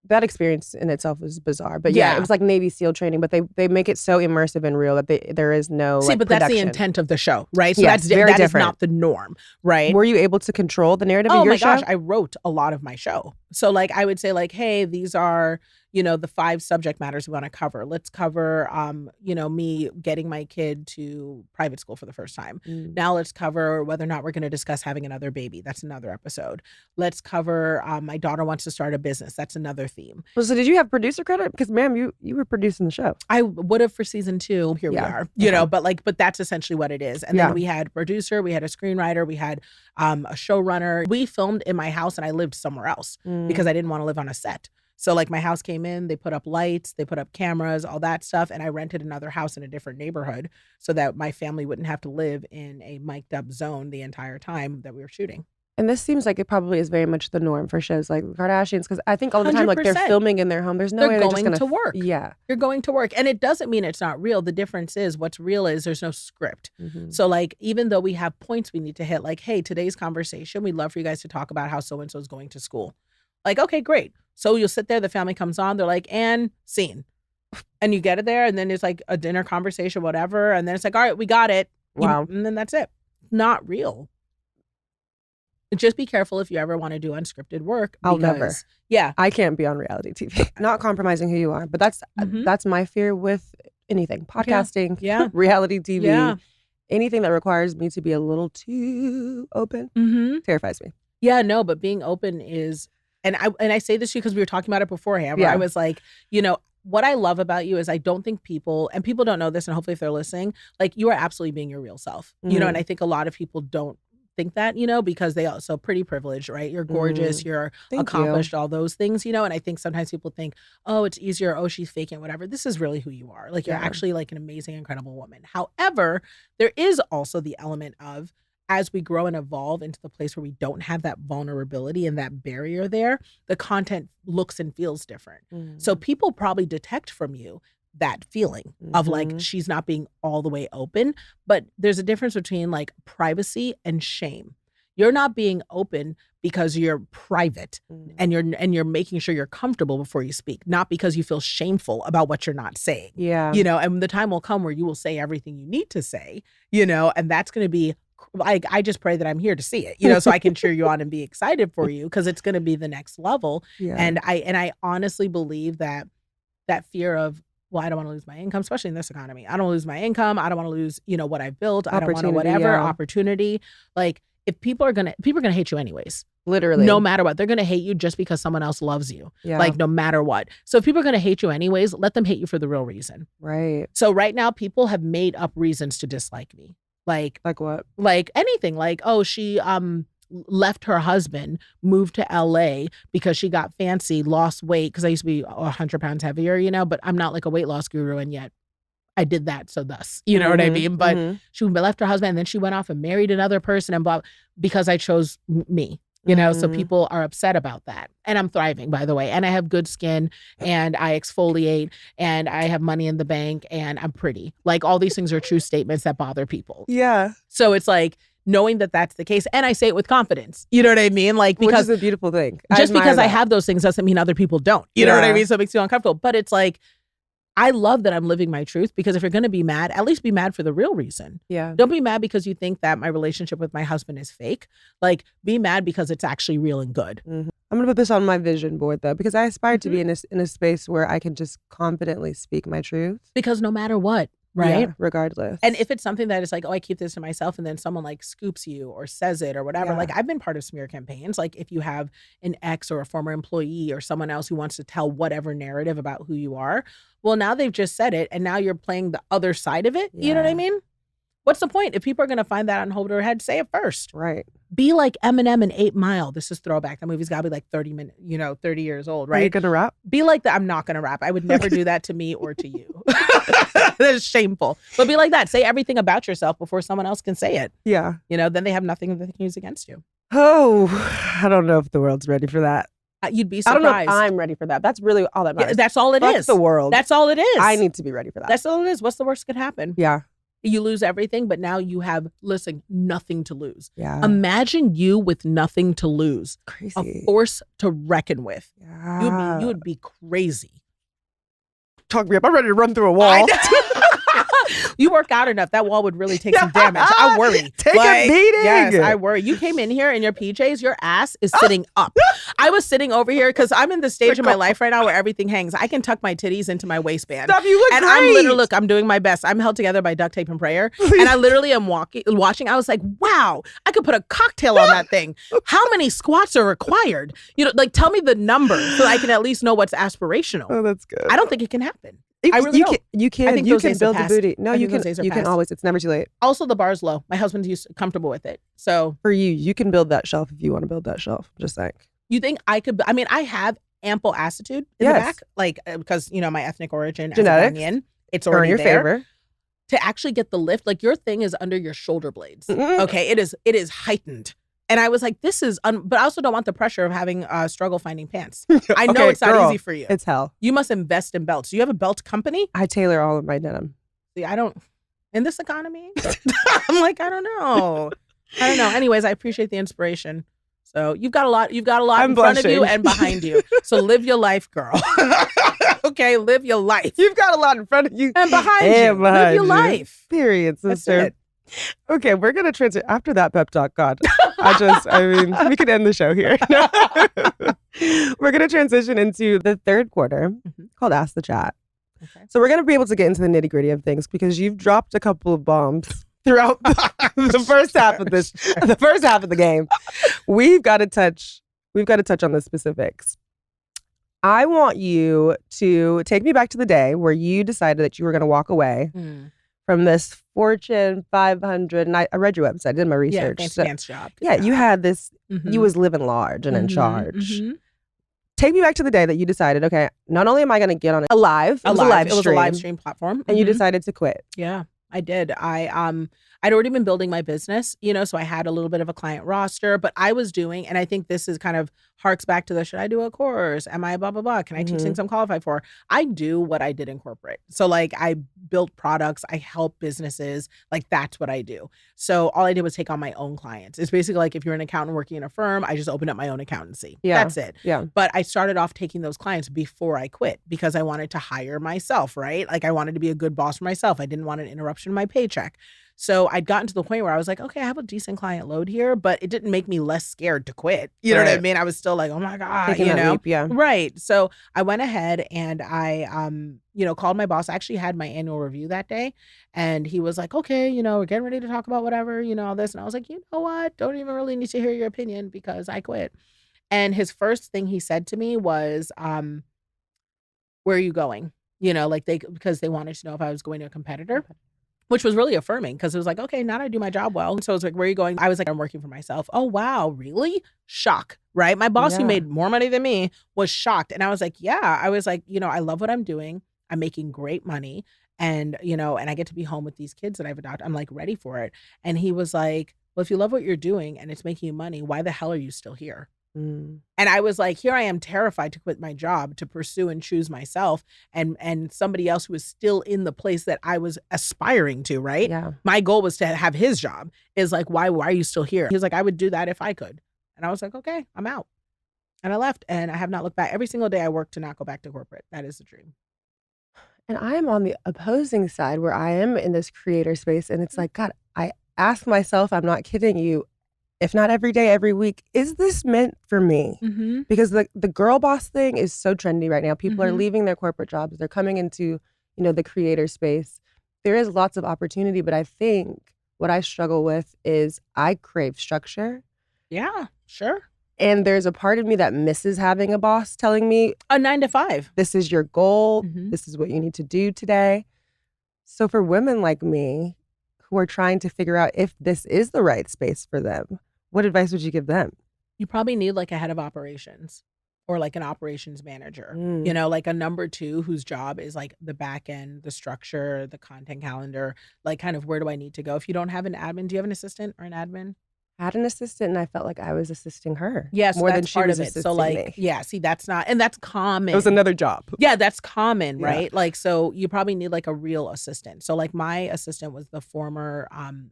That experience in itself was bizarre. But yeah, it was like Navy SEAL training, but they make it so immersive and real that there is no but production. that's the intent of the show, right? So yes, that very is different. not the norm, right? Were you able to control the narrative of your show? Oh my gosh, I wrote a lot of my show. So like I would say like, hey, these are, the 5 subject matters we want to cover. Let's cover, me getting my kid to private school for the first time. Now let's cover whether or not we're going to discuss having another baby. That's another episode. Let's cover my daughter wants to start a business. That's another theme. Well, so did you have producer credit? Because ma'am, you were producing the show. I would have for season 2. Here we are, but that's essentially what it is. And then we had producer, we had a screenwriter, we had a showrunner. We filmed in my house and I lived somewhere else because I didn't want to live on a set. So like my house came in, they put up lights, they put up cameras, all that stuff. And I rented another house in a different neighborhood so that my family wouldn't have to live in a mic'd up zone the entire time that we were shooting. And this seems like it probably is very much the norm for shows like Kardashians, because I think all the time, like they're 100%. filming in their home. There's no way they're just going to work. Yeah. You're going to work. And it doesn't mean it's not real. The difference is what's real is there's no script. So like, even though we have points we need to hit, like, hey, today's conversation, we'd love for you guys to talk about how so-and-so is going to school. Like, okay, great. So you'll sit there, the family comes on, they're like, and scene. And you get it there, and then it's like a dinner conversation, whatever. And then it's like, all right, we got it. Wow. And then that's it. Not real. Just be careful if you ever want to do unscripted work. I'll never. Yeah. I can't be on reality TV. Not compromising who you are. But that's my fear with anything. Podcasting, reality TV, anything that requires me to be a little too open terrifies me. Yeah, no, but being open is, and I say this to you because we were talking about it beforehand, where I was like, what I love about you is I don't think people, and people don't know this, and hopefully if they're listening, like you are absolutely being your real self, and I think a lot of people don't think that, because they also pretty privileged, right? You're gorgeous, you're accomplished, all those things, and I think sometimes people think, oh, it's easier, oh, she's faking, whatever. This is really who you are. Like you're actually like an amazing, incredible woman. However, there is also the element of, as we grow and evolve into the place where we don't have that vulnerability and that barrier there, the content looks and feels different. So people probably detect from you that feeling of like, she's not being all the way open, but there's a difference between like privacy and shame. You're not being open because you're private and you're making sure you're comfortable before you speak, not because you feel shameful about what you're not saying. Yeah. And the time will come where you will say everything you need to say, and that's going to be like, I just pray that I'm here to see it, so I can cheer you on and be excited for you, because it's going to be the next level. Yeah. And I honestly believe that fear of, well, I don't want to lose my income, especially in this economy. I don't want to lose my income. I don't want to lose, what I've built. I don't want to whatever opportunity. Like if people are going to hate you anyways. Literally. No matter what. They're going to hate you just because someone else loves you. Yeah. Like no matter what. So if people are going to hate you anyways, let them hate you for the real reason. Right. So right now people have made up reasons to dislike me. Like what? Like anything. Like, oh, she left her husband, moved to LA because she got fancy, lost weight, because I used to be 100 pounds heavier, but I'm not like a weight loss guru, and yet I did that. So thus, you know what I mean? But she left her husband and then she went off and married another person and blah, because I chose me. So people are upset about that. And I'm thriving, by the way. And I have good skin and I exfoliate and I have money in the bank and I'm pretty. Like all these things are true statements that bother people. Yeah. So it's like knowing that that's the case. And I say it with confidence. You know what I mean? Like, because which is a beautiful thing. Just because I have those things doesn't mean other people don't. You know what I mean? So it makes you uncomfortable. But it's like, I love that I'm living my truth, because if you're going to be mad, at least be mad for the real reason. Yeah. Don't be mad because you think that my relationship with my husband is fake. Like, be mad because it's actually real and good. I'm going to put this on my vision board, though, because I aspire to be in a space where I can just confidently speak my truth. Because no matter what, right? Yeah, regardless. And if it's something that is like, oh, I keep this to myself, and then someone like scoops you or says it or whatever, Yeah. like I've been part of smear campaigns. Like if you have an ex or a former employee or someone else who wants to tell whatever narrative about who you are, well, now they've just said it, and now you're playing the other side of it. You know what I Yeah. mean? What's the point? If people are going to find that and hold their head, say it first. Right. Be like Eminem in 8 Mile. This is throwback. That movie's got to be like 30 minutes, 30 years old, Are you right? going to rap? Be like that. I'm not going to rap. I would never do that to me or to you. That is shameful. But be like that. Say everything about yourself before someone else can say it. Yeah. Then they have nothing that they can use against you. Oh, I don't know if the world's ready for that. You'd be I don't surprised. know if I'm ready for that. That's really all that matters. That's all it Fuck is. the world. That's all it is. I need to be ready for that. That's all it is. What's the worst that could happen? Yeah. You lose everything, but now you have, nothing to lose. Yeah. Imagine you with nothing to lose. Crazy. A force to reckon with. Yeah. You would be crazy. Talk me up. I'm ready to run through a wall. You work out enough, that wall would really take some damage. I worry. Take a beating. Yes, I worry. You came in here in your PJs, your ass is sitting up. I was sitting over here because I'm in the stage of my life right now where everything hangs. I can tuck my titties into my waistband. Stop, you look and great. I'm doing my best. I'm held together by duct tape and prayer. And I literally am watching. I was like, wow, I could put a cocktail on that thing. How many squats are required? Tell me the number so I can at least know what's aspirational. Oh, that's good. I don't think it can happen. I really don't. You can. I think You those can days are build the past. booty. No, I you think can. those days are You can past. always. It's never too late. Also, the bar's low. My husband's comfortable with it. So For you, you can build that shelf if you want to build that shelf. Just saying. you think I could? I mean, I have ample assitude in the back, because my ethnic origin, Genetics. as a Ghanaian, it's Earn already your there. favor. To actually get the lift, like your thing is under your shoulder blades. Mm-mm. Okay, it is heightened. And I was like, this is, but I also don't want the pressure of having struggle finding pants. I know Okay, it's not girl, easy for you. It's hell. You must invest in belts. Do you have a belt company? I tailor all of my denim. See, I don't, in this economy, I'm like, I don't know. Anyways, I appreciate the inspiration. So you've got a lot I'm in front of you blushing. and behind you. So live your life, girl. Okay, live your life. You've got a lot in front of you And behind you. and Live behind your you. life. Period, That's sister. it. Okay, we're gonna transition after that pep talk. God, we could end the show here. We're gonna transition into the third quarter called Ask the Chat. Okay. So we're gonna be able to get into the nitty gritty of things because you've dropped a couple of bombs throughout the first half of the first half of the game. We've got to touch on the specifics. I want you to take me back to the day where you decided that you were going to walk away from this Fortune 500. And I read your website, I did my research. Yeah, So, fancy job. yeah, you had this, Mhm. you was living large and in Mhm, charge. mhm. Take me back to the day that you decided, okay, not only am I going to get on a live, it was a live stream, platform. and you Mhm. decided to quit. Yeah, I did. I'd already been building my business, so I had a little bit of a client roster, but I was doing, and I think this is kind of harks back to the, should I do a course? Am I blah, blah, blah? Can I teach things I'm qualified for? I do what I did in corporate. So like I built products, I help businesses, like that's what I do. So all I did was take on my own clients. It's basically like if you're an accountant working in a firm, I just opened up my own accountancy. Yeah. That's it. Yeah. But I started off taking those clients before I quit because I wanted to hire myself, right? Like I wanted to be a good boss for myself. I didn't want an interruption in my paycheck. So I'd gotten to the point where I was like, okay, I have a decent client load here, but it didn't make me less scared to quit. You know what I Right. mean? I was still like, oh my God, Taking you that know? leap, yeah. Right. So I went ahead and I, called my boss. I actually had my annual review that day. And he was like, okay, we're getting ready to talk about whatever, all this. And I was like, you know what? Don't even really need to hear your opinion because I quit. And his first thing he said to me was, where are you going? Because they wanted to know if I was going to a competitor. Which was really affirming because it was like, okay, now I do my job well. So it's like, where are you going? I was like, I'm working for myself. Oh, wow. Really? Shock. Right. My boss who Yeah. made more money than me was shocked. And I was like, yeah, I was like, I love what I'm doing. I'm making great money. And, and I get to be home with these kids that I've adopted. I'm like ready for it. And he was like, well, if you love what you're doing and it's making you money, why the hell are you still here? Mm. And I was like, here I am terrified to quit my job to pursue and choose myself and somebody else who is still in the place that I was aspiring to, right? Yeah. My goal was to have his job. Is like, why are you still here? He was like, I would do that if I could. And I was like, okay, I'm out. And I left and I have not looked back. Every single day I work to not go back to corporate. That is the dream. And I am on the opposing side where I am in this creator space. And it's like, God, I ask myself, I'm not kidding you, if not every day, every week, is this meant for me? Mm-hmm. Because the girl boss thing is so trendy right now. People are Mhm. leaving their corporate jobs. They're coming into, the creator space. there is lots of opportunity, but I think what I struggle with is I crave structure. Yeah, sure. And there's a part of me that misses having a boss telling me, A 9 to 5. this is your goal. Mhm. This is what you need to do today. So for women like me who are trying to figure out if this is the right space for them, what advice would you give them? You probably need like a head of operations or like an operations manager, Mm. like a number 2 whose job is like the back end, the structure, the content calendar, like kind of where do I need to go? If you don't have an admin, do you have an assistant or an admin? I had an assistant and I felt like I was assisting her. Yes, more than that's she part was of it. assisting So like, me. yeah, see, that's not, and that's common. It was another job. Yeah, that's common, Yeah. right? Like, so you probably need like a real assistant. So like my assistant was the former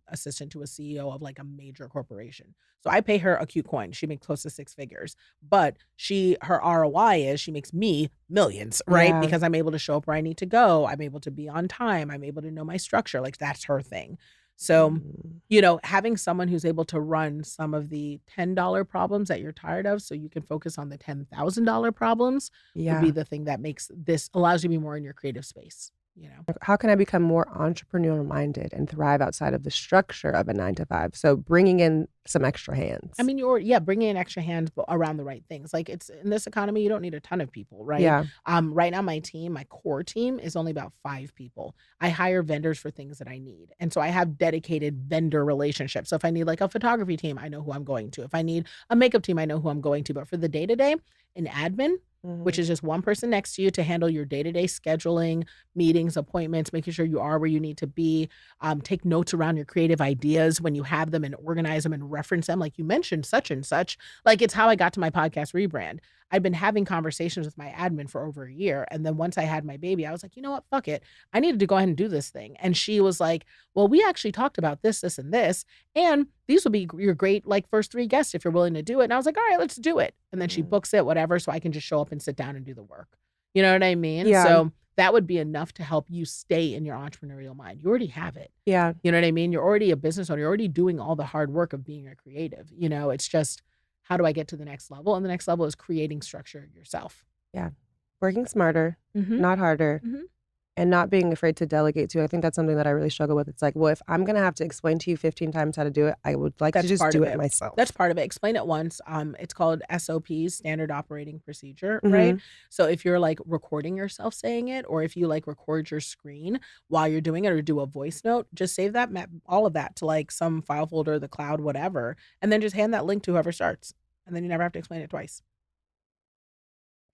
assistant to a CEO of like a major corporation. So I pay her a cute coin. She makes close to 6 figures, but her ROI is she makes me millions, right? Yeah. Because I'm able to show up where I need to go. I'm able to be on time. I'm able to know my structure. Like that's her thing. So, having someone who's able to run some of the $10 problems that you're tired of so you can focus on the $10,000 problems would be the thing that makes this allows you to be more in your creative space. How can I become more entrepreneurial minded and thrive outside of the structure of a 9 to 5? So bringing in some extra hands. I mean, bringing in extra hands around the right things. Like it's in this economy, you don't need a ton of people, right? Yeah. Right now, my core team is only about 5 people. I hire vendors for things that I need. And so I have dedicated vendor relationships. So if I need like a photography team, I know who I'm going to. If I need a makeup team, I know who I'm going to. But for the day-to-day, an admin, which is just one person next to you to handle your day-to-day scheduling, meetings, appointments, making sure you are where you need to be, take notes around your creative ideas when you have them and organize them and reference them. Like you mentioned such and such, like it's how I got to my podcast rebrand. I've been having conversations with my admin for over a year. And then once I had my baby, I was like, you know what, fuck it. I needed to go ahead and do this thing. And she was like, well, we actually talked about this, this, and this. And these will be your great like first 3 guests if you're willing to do it. And I was like, all right, let's do it. And then she books it, whatever. So I can just show up and sit down and do the work. You know what I mean? Yeah. So that would be enough to help you stay in your entrepreneurial mind. You already have it. Yeah. You know what I mean? You're already a business owner. You're already doing all the hard work of being a creative. It's just, how do I get to the next level? And the next level is creating structure yourself. Yeah. Working smarter, not harder, and not being afraid to delegate too. I think that's something that I really struggle with. It's like, well, if I'm going to have to explain to you 15 times how to do it, I would like to just do it myself. That's part of it. Explain it once. It's called SOPs, Standard Operating Procedure, right? So if you're like recording yourself saying it, or if you like record your screen while you're doing it or do a voice note, just save that, all of that to like some file folder, the cloud, whatever, and then just hand that link to whoever starts. And then you never have to explain it twice.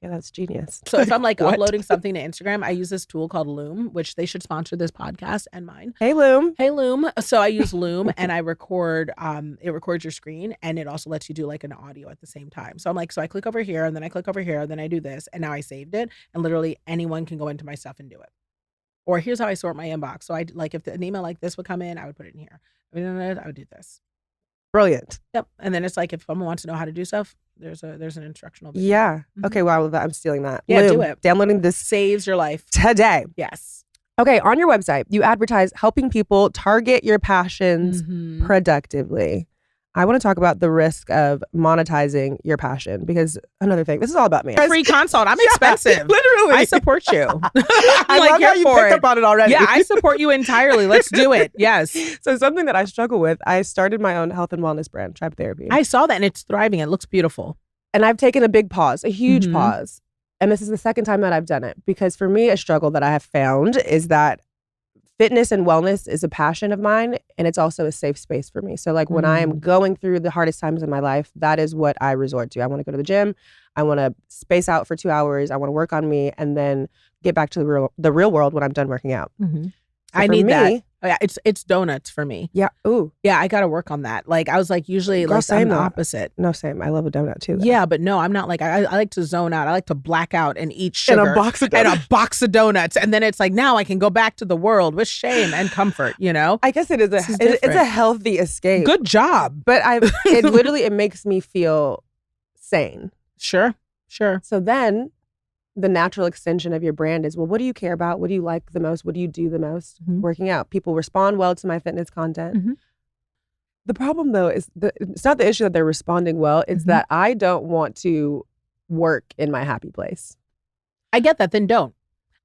Yeah, that's genius. So if I'm like uploading something to Instagram, I use this tool called Loom, which they should sponsor this podcast and mine. Hey, Loom. Hey, Loom. So I use Loom and I record, it records your screen and it also lets you do like an audio at the same time. So I'm like, so I click over here and then I click over here and then I do this and now I saved it and literally anyone can go into my stuff and do it. Or here's how I sort my inbox. So I like if an email like this would come in, I would put it in here. I would do this. Brilliant. Yep. And then it's like if someone wants to know how to do stuff, there's an instructional video. Yeah. Okay. Wow. I'm stealing that. Yeah, Loom, do it. Downloading this Saves your life. today. Yes. Okay. On your website, you advertise helping people target your passions productively. I want to talk about the risk of monetizing your passion because another thing, this is all about me. Free consult. I'm expensive. Literally. I support you. I love how you picked up on it already. Yeah, I support you entirely. Let's do it. Yes. So something that I struggle with, I started my own health and wellness brand, Tribe Therapy. I saw that and it's thriving. It looks beautiful. And I've taken a big pause, a huge pause. And this is the second time that I've done it because for me, a struggle that I have found is that fitness and wellness is a passion of mine and it's also a safe space for me. So like when I am going through the hardest times in my life, that is what I resort to. I want to go to the gym. I want to space out for 2 hours. I want to work on me and then get back to the real world when I'm done working out. So I need that. Oh, yeah, it's donuts for me. Yeah. Ooh. Yeah, I got to work on that. Like I was like usually Girl, like I'm same the though. opposite. No, same. I love a donut too. Though. Yeah, but no, I'm not like I like to zone out. I like to black out and eat sugar And a box of donuts. and a box of donuts, and then it's like now I can go back to the world with shame and comfort. I guess it is it's a healthy escape. Good job. But it makes me feel sane. Sure. So then the natural extension of your brand is, well, what do you care about? What do you like the most? What do you do the most? Working out. People respond well to my fitness content. The problem though is it's not the issue that they're responding well. It's that I don't want to work in my happy place. I get that. Then don't.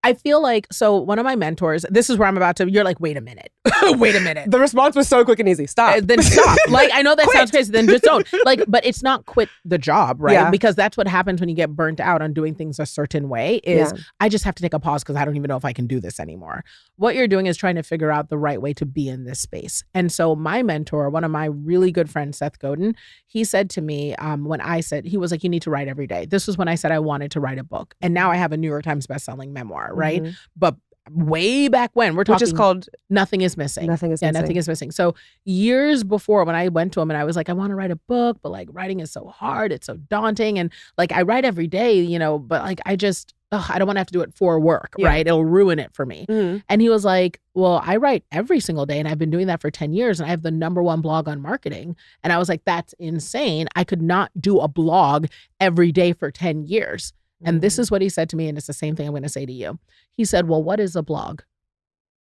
I feel like, so one of my mentors, this is where I'm about to, you're like, wait a minute. Wait a minute. The response was so quick and easy. Stop. Then stop. Like, I know that Quit. sounds crazy. Then just don't. Like, but it's not quit the job, right? Yeah. Because that's what happens when you get burnt out on doing things a certain way is I just have to take a pause because I don't even know if I can do this anymore. What you're doing is trying to figure out the right way to be in this space. And so my mentor, one of my really good friends, Seth Godin, he said to me when I said, he was like, you need to write every day. This was when I said I wanted to write a book. And now I have a New York Times bestselling memoir, right? Mm-hmm. But way back when, we're talking, which is called Nothing is Missing. Nothing is Missing. Nothing is Missing. So years before, when I went to him and I was like, I want to write a book, but like writing is so hard. It's so daunting. And like, I write every day, you know, but like, I just, I don't want to have to do it for work, right? It'll ruin it for me. Mm-hmm. And he was like, well, I write every single day and I've been doing that for 10 years and I have the #1 blog on marketing. And I was like, that's insane. I could not do a blog every day for 10 years. And this is what he said to me, and it's the same thing I'm going to say to you. He said, well, what is a blog?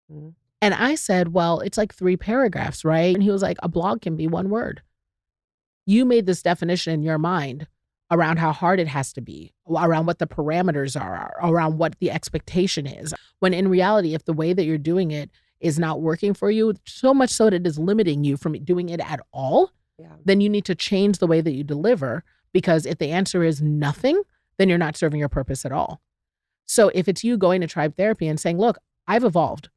Mm-hmm. And I said, well, it's like 3 paragraphs, right? And he was like, a blog can be 1 word. You made this definition in your mind around how hard it has to be, around what the parameters are, around what the expectation is. When in reality, if the way that you're doing it is not working for you, so much so that it is limiting you from doing it at all, then you need to change the way that you deliver. Because if the answer is nothing, then you're not serving your purpose at all. So if it's you going to tribe therapy and saying, look, I've evolved.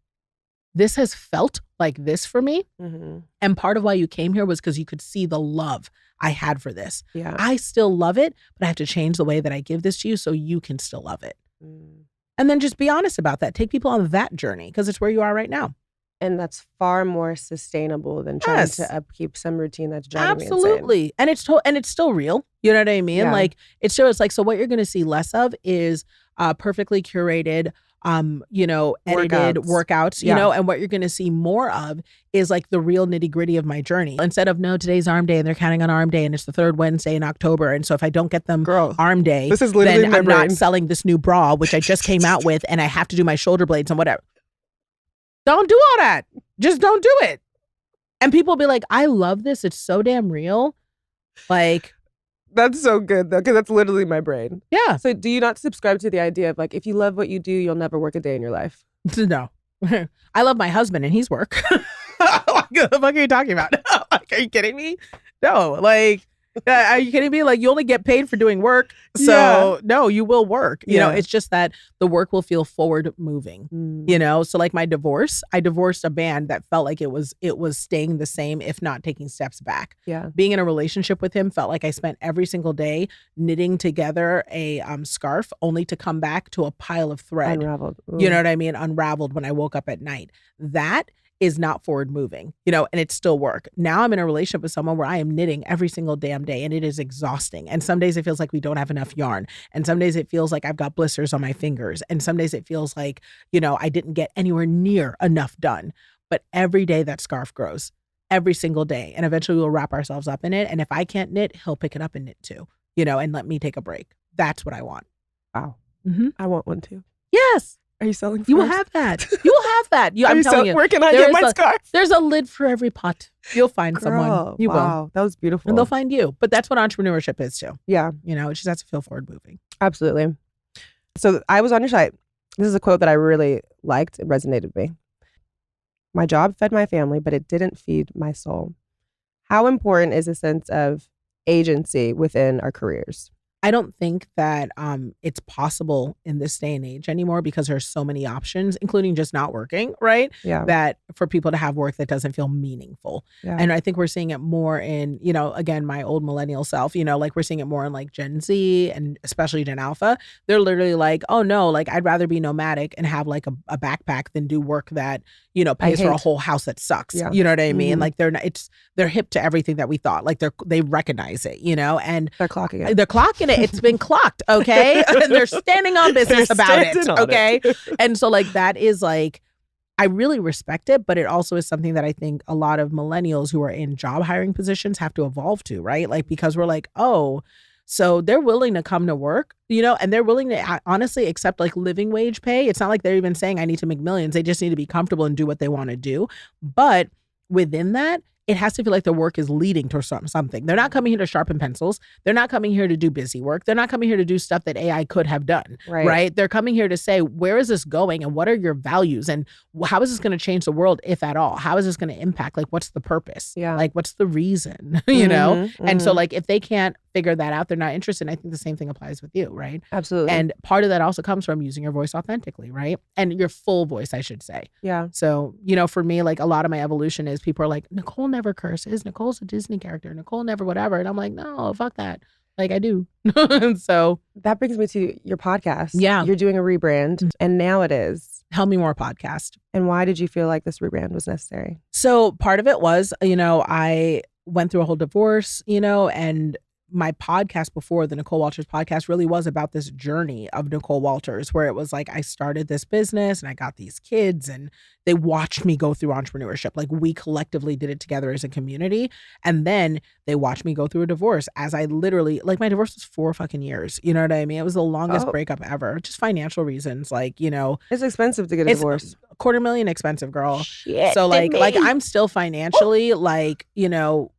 This has felt like this for me. Mm-hmm. And part of why you came here was because you could see the love I had for this. Yeah. I still love it, but I have to change the way that I give this to you so you can still love it. Mm. And then just be honest about that. Take people on that journey because it's where you are right now. And that's far more sustainable than trying to upkeep some routine that's driving me insane. Absolutely. And it's still real. You know what I mean? Yeah. Like it's like, so what you're going to see less of is perfectly curated, edited workouts, you know, and what you're going to see more of is like the real nitty gritty of my journey. Instead of, no, today's arm day and they're counting on arm day and it's the 3rd Wednesday in October. And so if I don't get them arm day, this is literally then I'm not selling this new bra, which I just came out with, and I have to do my shoulder blades and whatever. Don't do all that. Just don't do it. And people will be like, I love this. It's so damn real. Like, that's so good though, because that's literally my brain. Yeah. So do you not subscribe to the idea of like, if you love what you do, you'll never work a day in your life? No. I love my husband and he's work. What the fuck are you talking about? Like, are you kidding me? No, like, are you kidding me? Like, you only get paid for doing work. So no, you will work. You know, it's just that the work will feel forward moving, you know? So like my divorce, I divorced a band that felt like it was staying the same, if not taking steps back. Yeah. Being in a relationship with him felt like I spent every single day knitting together a scarf only to come back to a pile of thread. Unraveled. Ooh. You know what I mean? Unraveled when I woke up at night. That is not forward moving, you know, and it's still work. Now I'm in a relationship with someone where I am knitting every single damn day and it is exhausting. And some days it feels like we don't have enough yarn. And some days it feels like I've got blisters on my fingers. And some days it feels like, you know, I didn't get anywhere near enough done. But every day that scarf grows, every single day. And eventually we'll wrap ourselves up in it. And if I can't knit, he'll pick it up and knit too, you know, and let me take a break. That's what I want. Wow. Mm-hmm. I want one too. Yes. Are you selling scarves? You will have that. You will have that. I'm telling you. Where can I get my scarf? There's a lid for every pot. You'll find someone. You will. Wow, that was beautiful. And they'll find you. But that's what entrepreneurship is too. Yeah. You know, it just has to feel forward moving. Absolutely. So I was on your site. This is a quote that I really liked. It resonated with me. My job fed my family, but it didn't feed my soul. How important is a sense of agency within our careers? I don't think that it's possible in this day and age anymore because there's so many options, including just not working, right? Yeah. That for people to have work that doesn't feel meaningful. Yeah. And I think we're seeing it more in, you know, again, my old millennial self, you know, like we're seeing it more in like Gen Z and especially Gen Alpha. They're literally like, oh no, like I'd rather be nomadic and have like a backpack than do work that, you know, pays for a whole house that sucks. Yeah. You know what I mean? Mm-hmm. Like they're hip to everything that we thought. Like they recognize it, you know, and they're clocking it. They're clocking it. It's been clocked, okay? And they're standing on business about it, okay? And so like that is like, I really respect it, but it also is something that I think a lot of millennials who are in job hiring positions have to evolve to, right? Like, because we're like, oh, so they're willing to come to work, you know, and they're willing to honestly accept like living wage pay. It's not like they're even saying I need to make millions. They just need to be comfortable and do what they want to do. But within that, it has to feel like their work is leading to something. They're not coming here to sharpen pencils. They're not coming here to do busy work. They're not coming here to do stuff that AI could have done, right? They're coming here to say, where is this going and what are your values and how is this going to change the world, if at all? How is this going to impact? Like, what's the purpose? Yeah. Like, what's the reason, you know? And so like, if they can't figure that out, they're not interested. And I think the same thing applies with you, right? Absolutely. And part of that also comes from using your voice authentically, right? And your full voice, I should say. Yeah. So, you know, for me, like a lot of my evolution is people are like, Nicole never curses. Nicole's a Disney character. Nicole never whatever. And I'm like, no, fuck that. Like I do. So that brings me to your podcast. Yeah. You're doing a rebrand and now it is Tell Me More podcast. And why did you feel like this rebrand was necessary? So part of it was, you know, I went through a whole divorce, you know, and my podcast before, the Nicole Walters podcast, really was about this journey of Nicole Walters, where it was like I started this business and I got these kids and they watched me go through entrepreneurship. Like we collectively did it together as a community. And then they watched me go through a divorce as I literally, like my divorce was 4 fucking years. You know what I mean? It was the longest breakup ever, just financial reasons. Like, you know. It's expensive to get a divorce. $250,000 expensive, girl. Shit, so like I'm still financially like, you know,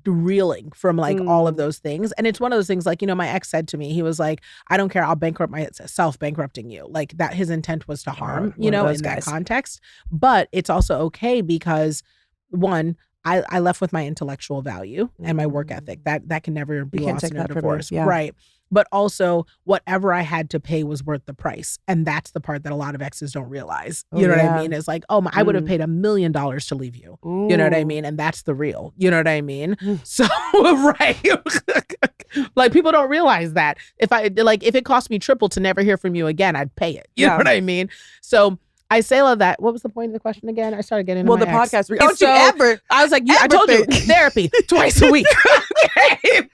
reeling from like all of those things. And it's one of those things like, you know, my ex said to me, he was like, I don't care, I'll bankrupt myself bankrupting you. Like that his intent was to harm, you know, in that context. But it's also okay because one, I left with my intellectual value and my work ethic. That can never be lost in a divorce. Right. But also whatever I had to pay was worth the price. And that's the part that a lot of exes don't realize. You know what I mean? It's like, oh, I would have paid $1 million to leave you. You know what I mean? And that's the real, you know what I mean? So, right. Like people don't realize that if it cost me triple to never hear from you again, I'd pay it. You know what I mean? So I say all of that. What was the point of the question again? I started getting into the podcast. Don't you ever? I was like, I told you, therapy twice a week.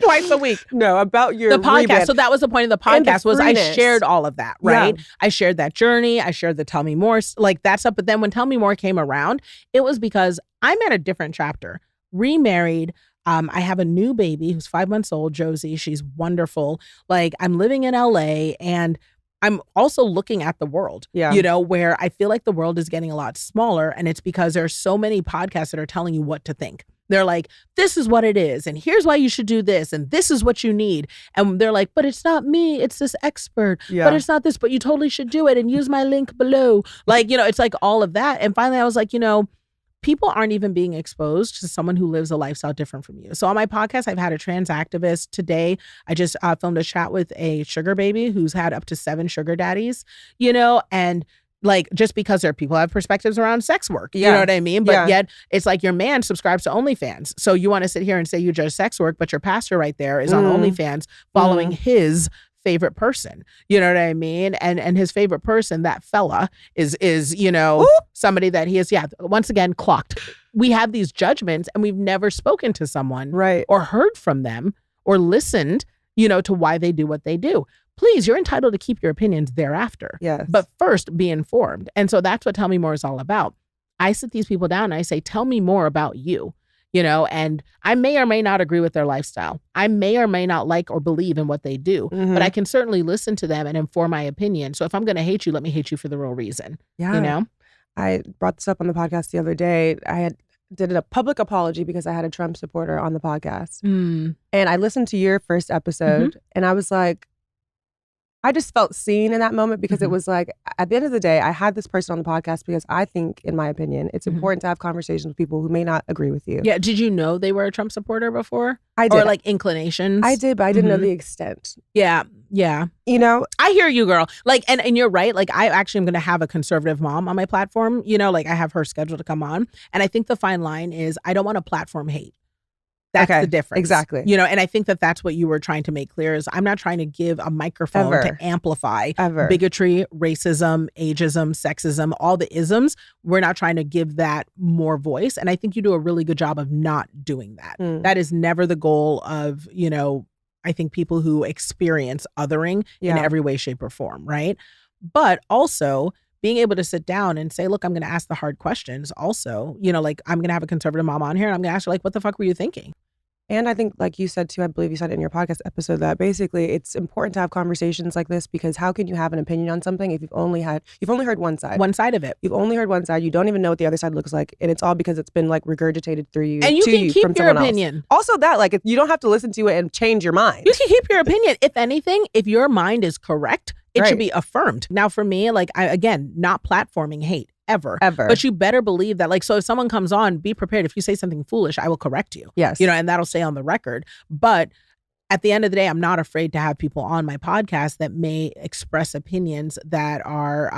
Twice a week. No, about your the podcast. rebrand. So that was the point of the podcast was I shared all of that, right? Yeah. I shared that journey. I shared the Tell Me More, like that stuff. But then when Tell Me More came around, it was because I'm at a different chapter. Remarried. I have a new baby who's 5 months old, Josie. She's wonderful. Like I'm living in LA and I'm also looking at the world, you know, where I feel like the world is getting a lot smaller. And it's because there's so many podcasts that are telling you what to think. They're like, this is what it is. And here's why you should do this. And this is what you need. And they're like, but it's not me. It's this expert. But it's not this. But you totally should do it. And use my link below. Like, you know, it's like all of that. And finally, I was like, you know, people aren't even being exposed to someone who lives a lifestyle different from you. So on my podcast, I've had a trans activist. Today, I just filmed a chat with a sugar baby who's had up to 7 sugar daddies, you know, and like just because there are people who have perspectives around sex work, you know what I mean? But yet it's like your man subscribes to OnlyFans. So you want to sit here and say you judge sex work, but your pastor right there is on OnlyFans following his favorite person, you know what I mean? And his favorite person, that fella is you know, somebody that he is, once again, clocked. We have these judgments and we've never spoken to someone or heard from them or listened, you know, to why they do what they do. Please, you're entitled to keep your opinions thereafter. Yes. But first, be informed. And so that's what Tell Me More is all about. I sit these people down and I say, tell me more about you. You know, and I may or may not agree with their lifestyle. I may or may not like or believe in what they do, but I can certainly listen to them and inform my opinion. So if I'm going to hate you, let me hate you for the real reason. Yeah. You know, I brought this up on the podcast the other day. I did a public apology because I had a Trump supporter on the podcast. And I listened to your first episode and I was like, I just felt seen in that moment because it was like, at the end of the day, I had this person on the podcast because I think, in my opinion, it's important to have conversations with people who may not agree with you. Yeah. Did you know they were a Trump supporter before? I did. Or like inclinations? I did, but I didn't know the extent. Yeah. Yeah. You know? I hear you, girl. Like, and you're right. Like, I actually am going to have a conservative mom on my platform. You know, like I have her scheduled to come on. And I think the fine line is I don't want to platform hate. That's the difference. Exactly. You know, and I think that that's what you were trying to make clear is I'm not trying to give a microphone to amplify bigotry, racism, ageism, sexism, all the isms. We're not trying to give that more voice. And I think you do a really good job of not doing that. That is never the goal of, you know, I think people who experience othering in every way, shape, or form, right? But also being able to sit down and say, look, I'm going to ask the hard questions also, you know, like I'm going to have a conservative mom on here and I'm going to ask her like, what the fuck were you thinking? And I think, like you said too, I believe you said it in your podcast episode, that basically it's important to have conversations like this, because how can you have an opinion on something if you've only heard one side? One side of it. You've only heard one side. You don't even know what the other side looks like, and it's all because it's been like regurgitated through you. And you to can you keep from your someone opinion. Else. Also, that like you don't have to listen to it and change your mind. You can keep your opinion. If anything, if your mind is correct, it Right. should be affirmed. Now, for me, like again, not platforming hate. Ever. Ever. You better believe that, like, so if someone comes on, be prepared. If you say something foolish, I will correct you. Yes. And that'll stay on the record. But at the end of the day, I'm not afraid to have people on my podcast that may express opinions that are,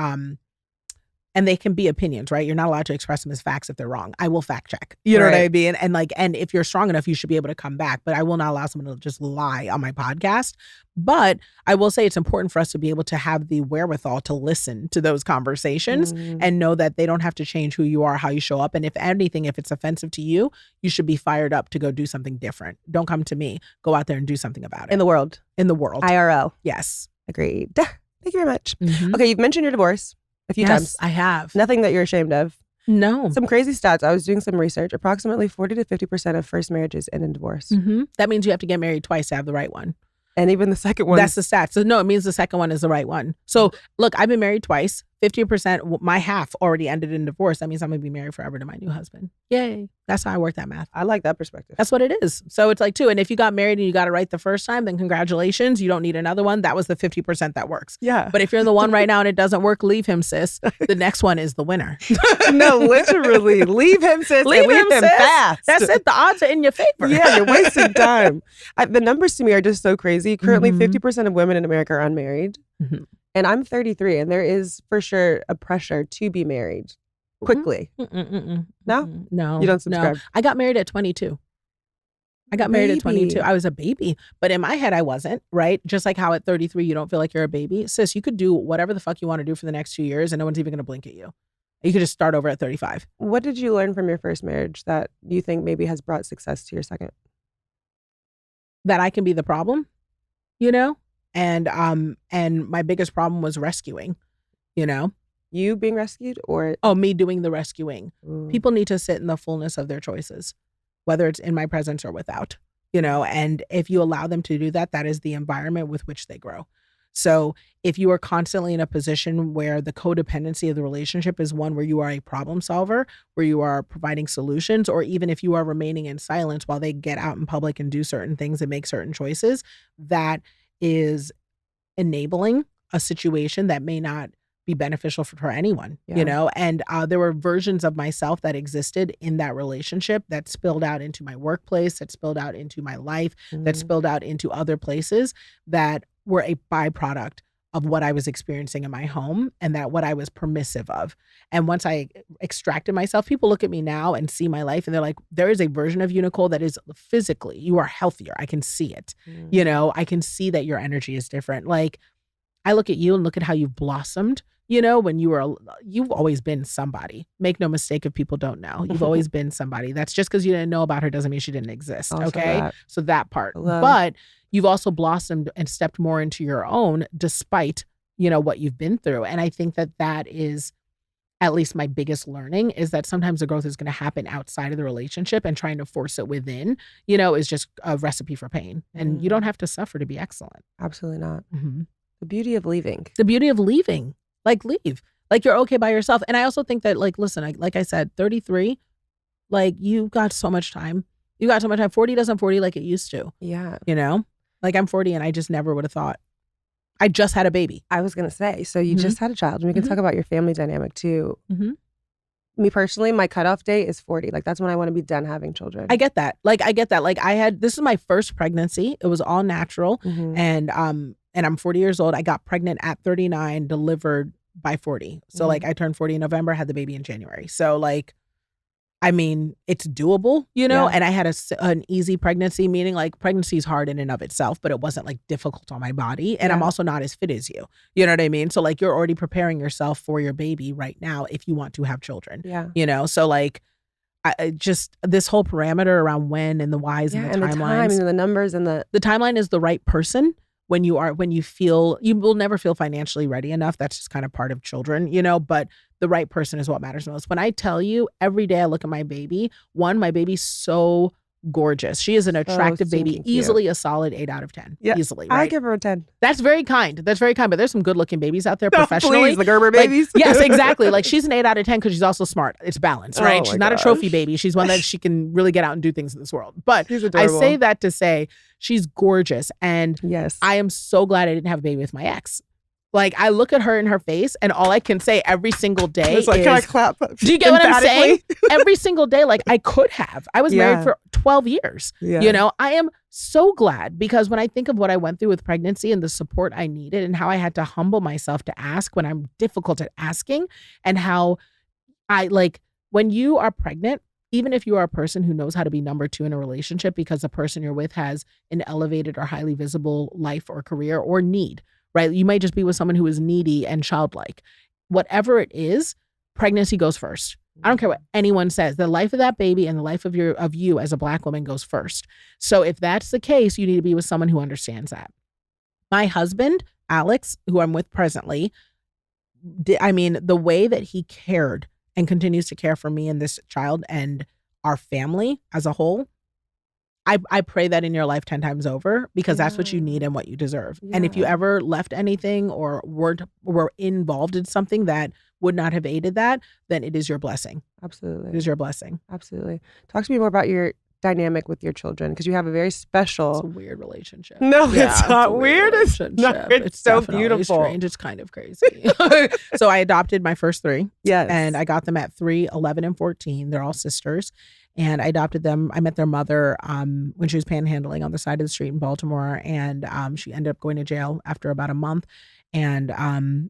and they can be opinions, right? You're not allowed to express them as facts if they're wrong. I will fact check. You know what I mean? And if you're strong enough, you should be able to come back. But I will not allow someone to just lie on my podcast. But I will say it's important for us to be able to have the wherewithal to listen to those conversations and know that they don't have to change who you are, how you show up. And if anything, if it's offensive to you, you should be fired up to go do something different. Don't come to me. Go out there and do something about it. In the world. IRL. Yes. Agreed. Thank you very much. Mhm. Okay, you've mentioned your divorce a few times. I have. Nothing that you're ashamed of. No. Some crazy stats. I was doing some research. Approximately 40 to 50% of first marriages end in divorce. Mm-hmm. That means you have to get married twice to have the right one. And even the second one. That's the stats. So no, it means the second one is the right one. So look, I've been married twice. 50%, my half already ended in divorce. That means I'm going to be married forever to my new husband. Yay. That's how I work that math. I like that perspective. That's what it is. So it's like two. And if you got married and you got it right the first time, then congratulations. You don't need another one. That was the 50% that works. Yeah. But if you're in the one right now and it doesn't work, leave him, sis. The next one is the winner. No, literally. Leave him, sis. Leave and leave him sis. fast. That's it. The odds are in your favor. Yeah, you're wasting time. The numbers to me are just so crazy. Currently, Mhm. 50% of women in America are unmarried. Mhm. And I'm 33, and there is for sure a pressure to be married quickly. Mm-mm-mm-mm. No? No. You don't subscribe? No. I got married at 22. I got married at 22. Baby. I was a baby. But in my head, I wasn't, right? Just like how at 33, you don't feel like you're a baby. Sis, you could do whatever the fuck you want to do for the next 2 years and no one's even going to blink at you. You could just start over at 35. What did you learn from your first marriage that you think maybe has brought success to your second? That I can be the problem, And my biggest problem was rescuing, You being rescued or? Oh, me doing the rescuing. Ooh. People need to sit in the fullness of their choices, whether it's in my presence or without, and if you allow them to do that, that is the environment with which they grow. So if you are constantly in a position where the codependency of the relationship is one where you are a problem solver, where you are providing solutions, or even if you are remaining in silence while they get out in public and do certain things and make certain choices, that is enabling a situation that may not be beneficial for anyone, and there were versions of myself that existed in that relationship that spilled out into my workplace, that spilled out into my life, that spilled out into other places that were a byproduct of what I was experiencing in my home and that what I was permissive of. And once I extracted myself, people look at me now and see my life and they're like, there is a version of you, Nicole, that is physically, you are healthier. I can see it. I can see that your energy is different. Like I look at you and look at how you've blossomed. When you've always been somebody. Make no mistake if people don't know. You've always been somebody. That's just because you didn't know about her doesn't mean she didn't exist. Also okay. that. So that part. Hello. But you've also blossomed and stepped more into your own despite, what you've been through. And I think that is at least my biggest learning is that sometimes the growth is going to happen outside of the relationship and trying to force it within, is just a recipe for pain. And you don't have to suffer to be excellent. Absolutely not. Mm-hmm. The beauty of leaving. The beauty of leaving. Like leave. Like you're okay by yourself. And I also think that listen, like I said, 33, you've got so much time. You got so much time. 40 doesn't 40 like it used to. Yeah. Like I'm 40 and I just never would have thought. I just had a baby. I was going to say, so you just had a child. And we can talk about your family dynamic too. Mm-hmm. Me personally, my cutoff date is 40. Like that's when I want to be done having children. I get that. This is my first pregnancy. It was all natural. Mm-hmm. And I'm 40 years old. I got pregnant at 39, delivered by 40. So I turned 40 in November, had the baby in January. So it's doable, Yeah. and I had an easy pregnancy, meaning pregnancy is hard in and of itself, but it wasn't difficult on my body. And I'm Yeah. also not as fit as you. You know what I mean? So you're already preparing yourself for your baby right now if you want to have children. Yeah. So I just this whole parameter around when and the whys and the and timelines. the time and the numbers and the timeline is the right person. When you feel, you will never feel financially ready enough. That's just kind of part of children, but the right person is what matters most. When I tell you every day I look at my baby, my baby's so gorgeous. She is an attractive baby, stinking cute. easily a solid 8 out of 10. Yeah, Easily, I right? give her a 10. That's very kind. That's very kind. But there's some good looking babies out there No, professionally. please, the Gerber Like, babies. yes, exactly. Like she's an 8 out of 10 because she's also smart. It's balanced, Oh right? my She's not a gosh. trophy baby. She's one that she can really get out and do things in this world. But She's I adorable. say that to say she's gorgeous. And Yes. I am so glad I didn't have a baby with my ex. Like I look at her in her face and all I can say every single day It's like, is, can I clap? do you get what I'm saying? emphatically? Every single day, like I could have. I was married Yeah. for 12 years. Yeah. You know, I am so glad because when I think of what I went through with pregnancy and the support I needed and how I had to humble myself to ask when I'm difficult at asking and how I like when you are pregnant, even if you are a person who knows how to be number two in a relationship because the person you're with has an elevated or highly visible life or career or need, right? You might just be with someone who is needy and childlike. Whatever it is, pregnancy goes first. I don't care what anyone says. The life of that baby and the life of you as a Black woman goes first. So if that's the case, you need to be with someone who understands that. My husband, Alex, who I'm with presently, the way that he cared and continues to care for me and this child and our family as a whole, I pray that in your life 10 times over because that's what you need and what you deserve. And if you Yeah. ever left anything or were involved in something that would not have aided that, then it is your blessing. It Absolutely. is your blessing. Absolutely. Talk to me more about your dynamic with your children because you have a very It's a special. weird relationship. No, Yeah, it's not a weird. It's not. relationship. It's so definitely beautiful. strange. It's kind of crazy. So I adopted my first three. Yes. And I got them at 3, 11, and 14. They're all sisters. And I adopted them. I met their mother when she was panhandling on the side of the street in Baltimore. And she ended up going to jail after about a month. And, and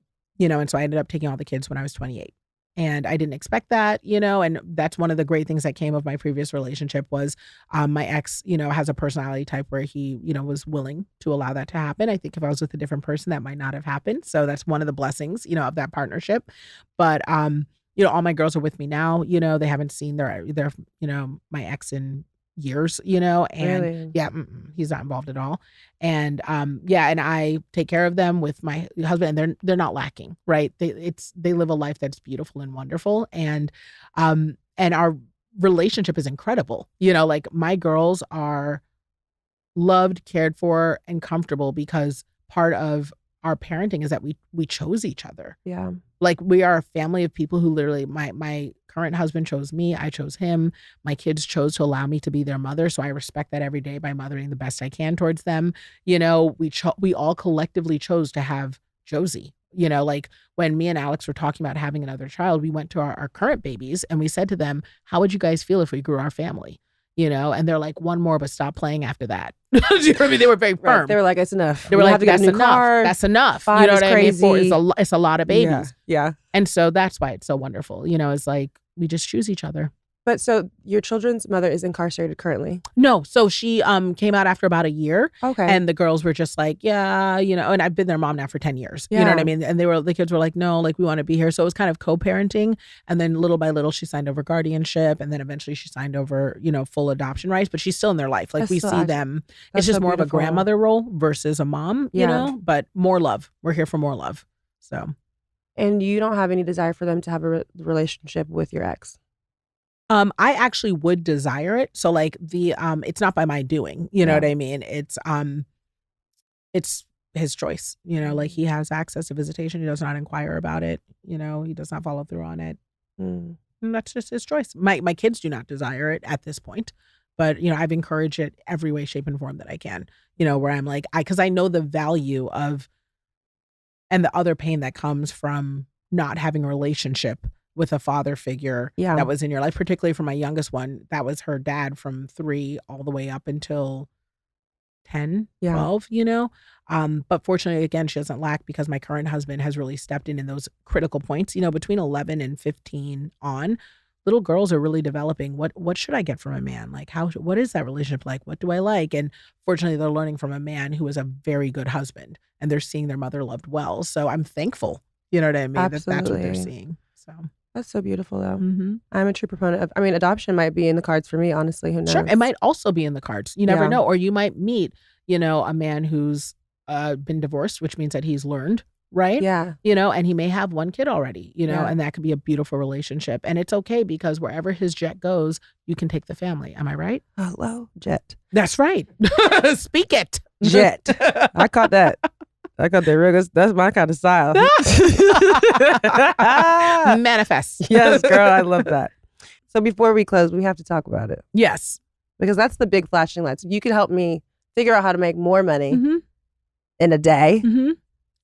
so I ended up taking all the kids when I was 28. And I didn't expect that, and that's one of the great things that came of my previous relationship was my ex, has a personality type where he, was willing to allow that to happen. I think if I was with a different person, that might not have happened. So that's one of the blessings, of that partnership. But, all my girls are with me now, they haven't seen their my ex in years, and Really? yeah, he's not involved at all. And and I take care of them with my husband and they're not lacking, right? They live a life that's beautiful and wonderful. And our relationship is incredible. Like my girls are loved, cared for, and comfortable because part of our parenting is that we chose each other. Yeah. Like we are a family of people who literally my current husband chose me. I chose him. My kids chose to allow me to be their mother. So I respect that every day by mothering the best I can towards them. We all collectively chose to have Josie. Like when me and Alex were talking about having another child, we went to our current babies and we said to them, how would you guys feel if we grew our family? And they're like, one more, but stop playing after that. Do you know what I mean? They were very firm. Right. They were like, it's enough. They were We like, have to get that's a new enough. car. That's enough. 5 You know is what I mean? crazy. It's a lot of babies. Yeah. And so that's why it's so wonderful. It's like we just choose each other. But so your children's mother is incarcerated currently. No, so she came out after about a year. Okay. And the girls were just like, yeah, and I've been their mom now for 10 years. You know what I Yeah. mean? And the kids were like, no, like we want to be here. So it was kind of co-parenting. And then little by little, she signed over guardianship. And then eventually she signed over, full adoption rights, but she's still in their life. Like That's we so see act- them. That's It's just so more of a beautiful. grandmother role versus a mom, Yeah. but more love. We're here for more love. So. And you don't have any desire for them to have a relationship with your ex. I actually would desire it. So like it's not by my doing, you know Yeah. what I mean? It's his choice, like he has access to visitation. He does not inquire about it. He does not follow through on it. Mm. And that's just his choice. My kids do not desire it at this point, but I've encouraged it every way, shape and form that I can, where I'm like, cause I know the value of, and the other pain that comes from not having a relationship with a father figure Yeah. that was in your life, particularly for my youngest one. That was her dad from 3 all the way up until 10, Yeah. 12, But fortunately, again, she doesn't lack because my current husband has really stepped in those critical points, between 11 and 15 on. Little girls are really developing. What should I get from a man? Like what is that relationship like? What do I like? And fortunately, they're learning from a man who is a very good husband and they're seeing their mother loved well. So I'm thankful, you know what I mean? That's what they're Absolutely. seeing. So. That's so beautiful though. Mm-hmm. I'm a true proponent of, adoption might be in the cards for me, honestly. Who knows? Sure. It might also be in the cards. You never Yeah. know. Or you might meet, a man who's been divorced, which means that he's learned, right? Yeah. You know, and he may have one kid already, you know, Yeah. and that could be a beautiful relationship. And it's okay because wherever his jet goes, you can take the family. Am I right? Hello, jet. That's right. Speak it. Jet. I caught that. That's my kind of style. Manifest. Yes, girl, I love that. So before we close, we have to talk about it Yes. because that's the big flashing lights. If you could help me figure out how to make more money Mm-hmm. in a day. Mm-hmm.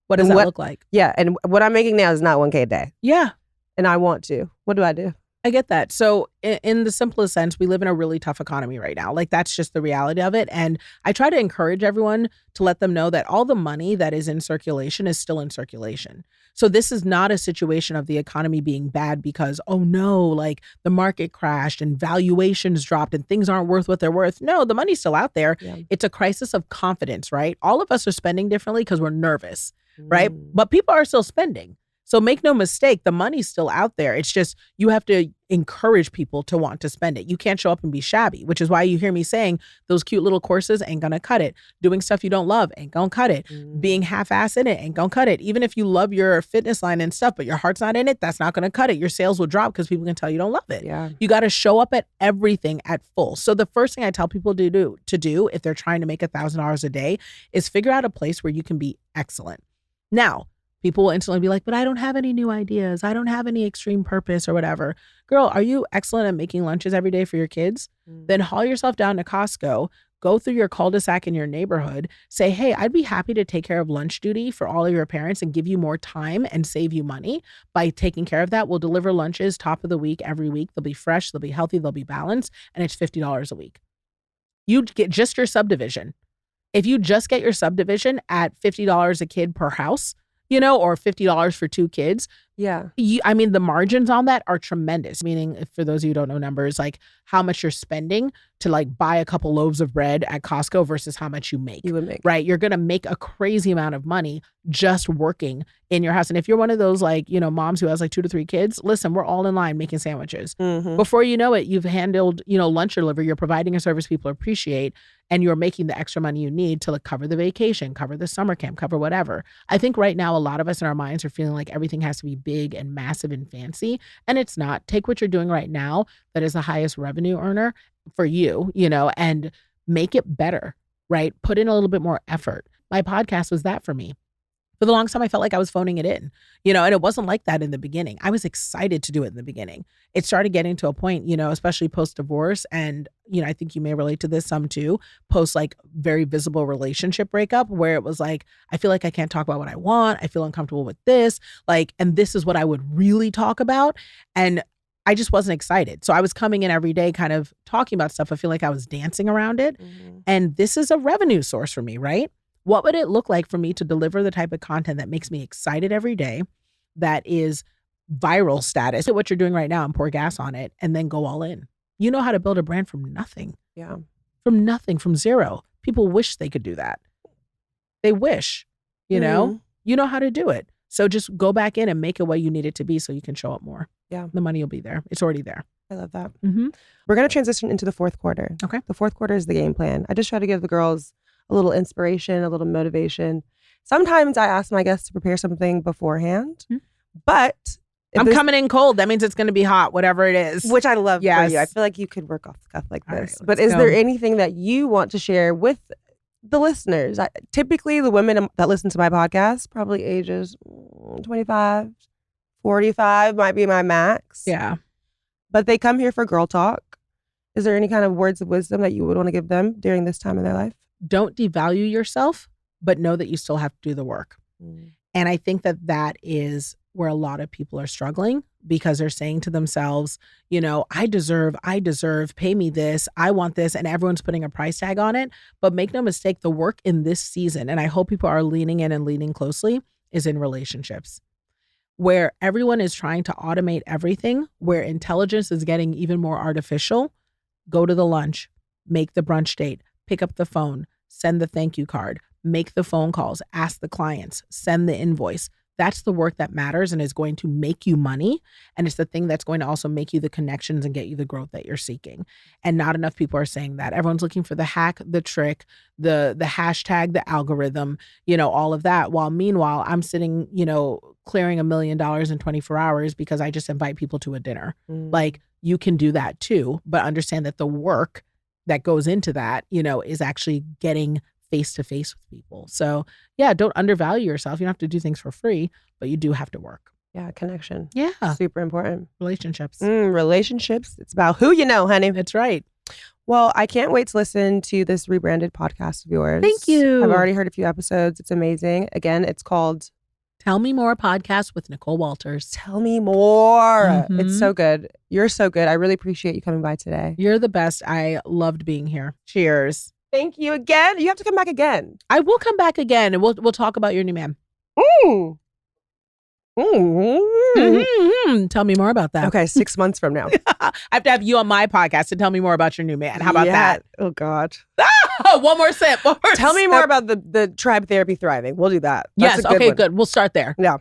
What does And that what- look like? Yeah. And what I'm making now is not 1K a day. Yeah. And I want to. What do I do? I get that. So in the simplest sense, we live in a really tough economy right now. Like that's just the reality of it. And I try to encourage everyone to let them know that all the money that is in circulation is still in circulation. So this is not a situation of the economy being bad because, oh no, like the market crashed and valuations dropped and things aren't worth what they're worth. No, the money's still out there. Yeah. It's a crisis of confidence, right? All of us are spending differently because we're nervous, right? Mm. But people are still spending. So make no mistake, the money's still out there. It's just you have to encourage people to want to spend it. You can't show up and be shabby, which is why you hear me saying those cute little courses ain't gonna cut it. Doing stuff you don't love ain't gonna cut it. Mm. Being half-assed in it ain't gonna cut it. Even if you love your fitness line and stuff, but your heart's not in it, that's not gonna cut it. Your sales will drop because people can tell you don't love it. Yeah. You got to show up at everything at full. So the first thing I tell people to do if they're trying to make $1,000 a day is figure out a place where you can be excellent. Now, people will instantly be like, but I don't have any new ideas. I don't have any extreme purpose or whatever. Girl, are you excellent at making lunches every day for your kids? Mm. Then haul yourself down to Costco, go through your cul-de-sac in your neighborhood, say, hey, I'd be happy to take care of lunch duty for all of your parents and give you more time and save you money by taking care of that. We'll deliver lunches top of the week every week. They'll be fresh, they'll be healthy, they'll be balanced, and it's $50 a week. You get just your subdivision. If you just get your subdivision at $50 a kid per house, you know, or $50 for 2 kids, Yeah. the margins on that are tremendous. Meaning, if for those of you who don't know numbers, like how much you're spending to like buy a couple loaves of bread at Costco versus how much you make. You would make. Right? You're going to make a crazy amount of money just working in your house. And if you're one of those like, you know, moms who has like 2 to 3 kids, listen, we're all in line making sandwiches. Mm-hmm. Before you know it, you've handled, you know, lunch delivery, you're providing a service people appreciate, and you're making the extra money you need to like cover the vacation, cover the summer camp, cover whatever. I think right now, a lot of us in our minds are feeling like everything has to be big and massive and fancy, and it's not. Take what you're doing right now that is the highest revenue earner for you, you know, and make it better, right? Put in a little bit more effort. My podcast was that for me. For the longest time, I felt like I was phoning it in, you know, and it wasn't like that in the beginning. I was excited to do it in the beginning. It started getting to a point, you know, especially post-divorce. And, you know, I think you may relate to this some too, post like very visible relationship breakup where it was like, I feel like I can't talk about what I want. I feel uncomfortable with this, like, and this is what I would really talk about. And I just wasn't excited. So I was coming in every day kind of talking about stuff. I feel like I was dancing around it. Mm-hmm. And this is a revenue source for me, right? What would it look like for me to deliver the type of content that makes me excited every day, that is viral status, what you're doing right now and pour gas on it and then go all in? You know how to build a brand from nothing, Yeah. from zero. People wish they could do that. They wish, you know, you know how to do it. So just go back in and make it what you need it to be so you can show up more. Yeah. The money will be there. It's already there. I love that. Mm-hmm. We're going to transition into the fourth quarter. Okay. The fourth quarter is the game plan. I just try to give the girls a little inspiration, a little motivation. Sometimes I ask my guests to prepare something beforehand, but if I'm there's- coming in cold. That means it's going to be hot, whatever it is. which I love for Yes. you. I feel like you could work off the cuff like All right, this. But let's is go. there anything that you want to share with the listeners? Typically, the women that listen to my podcast, probably ages 25, 45 might be my max. Yeah. But they come here for girl talk. Is there any kind of words of wisdom that you would want to give them during this time in their life? Don't devalue yourself, but know that you still have to do the work. And I think that that is where a lot of people are struggling because they're saying to themselves, you know, I deserve, pay me this, I want this, and everyone's putting a price tag on it. But make no mistake, the work in this season, and I hope people are leaning in and leaning closely, is in relationships, where everyone is trying to automate everything, where intelligence is getting even more artificial. Go to the lunch, make the brunch date, pick up the phone, send the thank you card, make the phone calls, ask the clients, send the invoice, that's the work that matters and is going to make you money. And it's the thing that's going to also make you the connections and get you the growth that you're seeking. And not enough people are saying that. Everyone's looking for the hack, the trick, the hashtag, the algorithm, all of that. While meanwhile, I'm sitting, clearing $1 million in 24 hours because I just invite people to a dinner. Like, you can do that too, but understand that the work that goes into that, is actually getting face to face with people. So yeah, don't undervalue yourself. You don't have to do things for free, but you do have to work. Yeah, connection. Yeah. Super important. Relationships. Relationships. It's about who you know, honey. That's right. Well, I can't wait to listen to this rebranded podcast of yours. Thank you. I've already heard a few episodes. It's amazing. Again, it's called Tell Me More Podcast with Nicole Walters. Tell Me More. It's so good. You're so good. I really appreciate you coming by today. You're the best. I loved being here. Cheers. Thank you again. You have to come back again. I will come back again and we'll talk about your new man. Tell me more about that. Okay, 6 months from now. I have to have you on my podcast to tell me more about your new man. How about that? Oh, God. One more sip. Tell me more about the Tribe Therapy Thriving. We'll do that. That's yes. a good Okay, one. good. We'll start there. Yeah.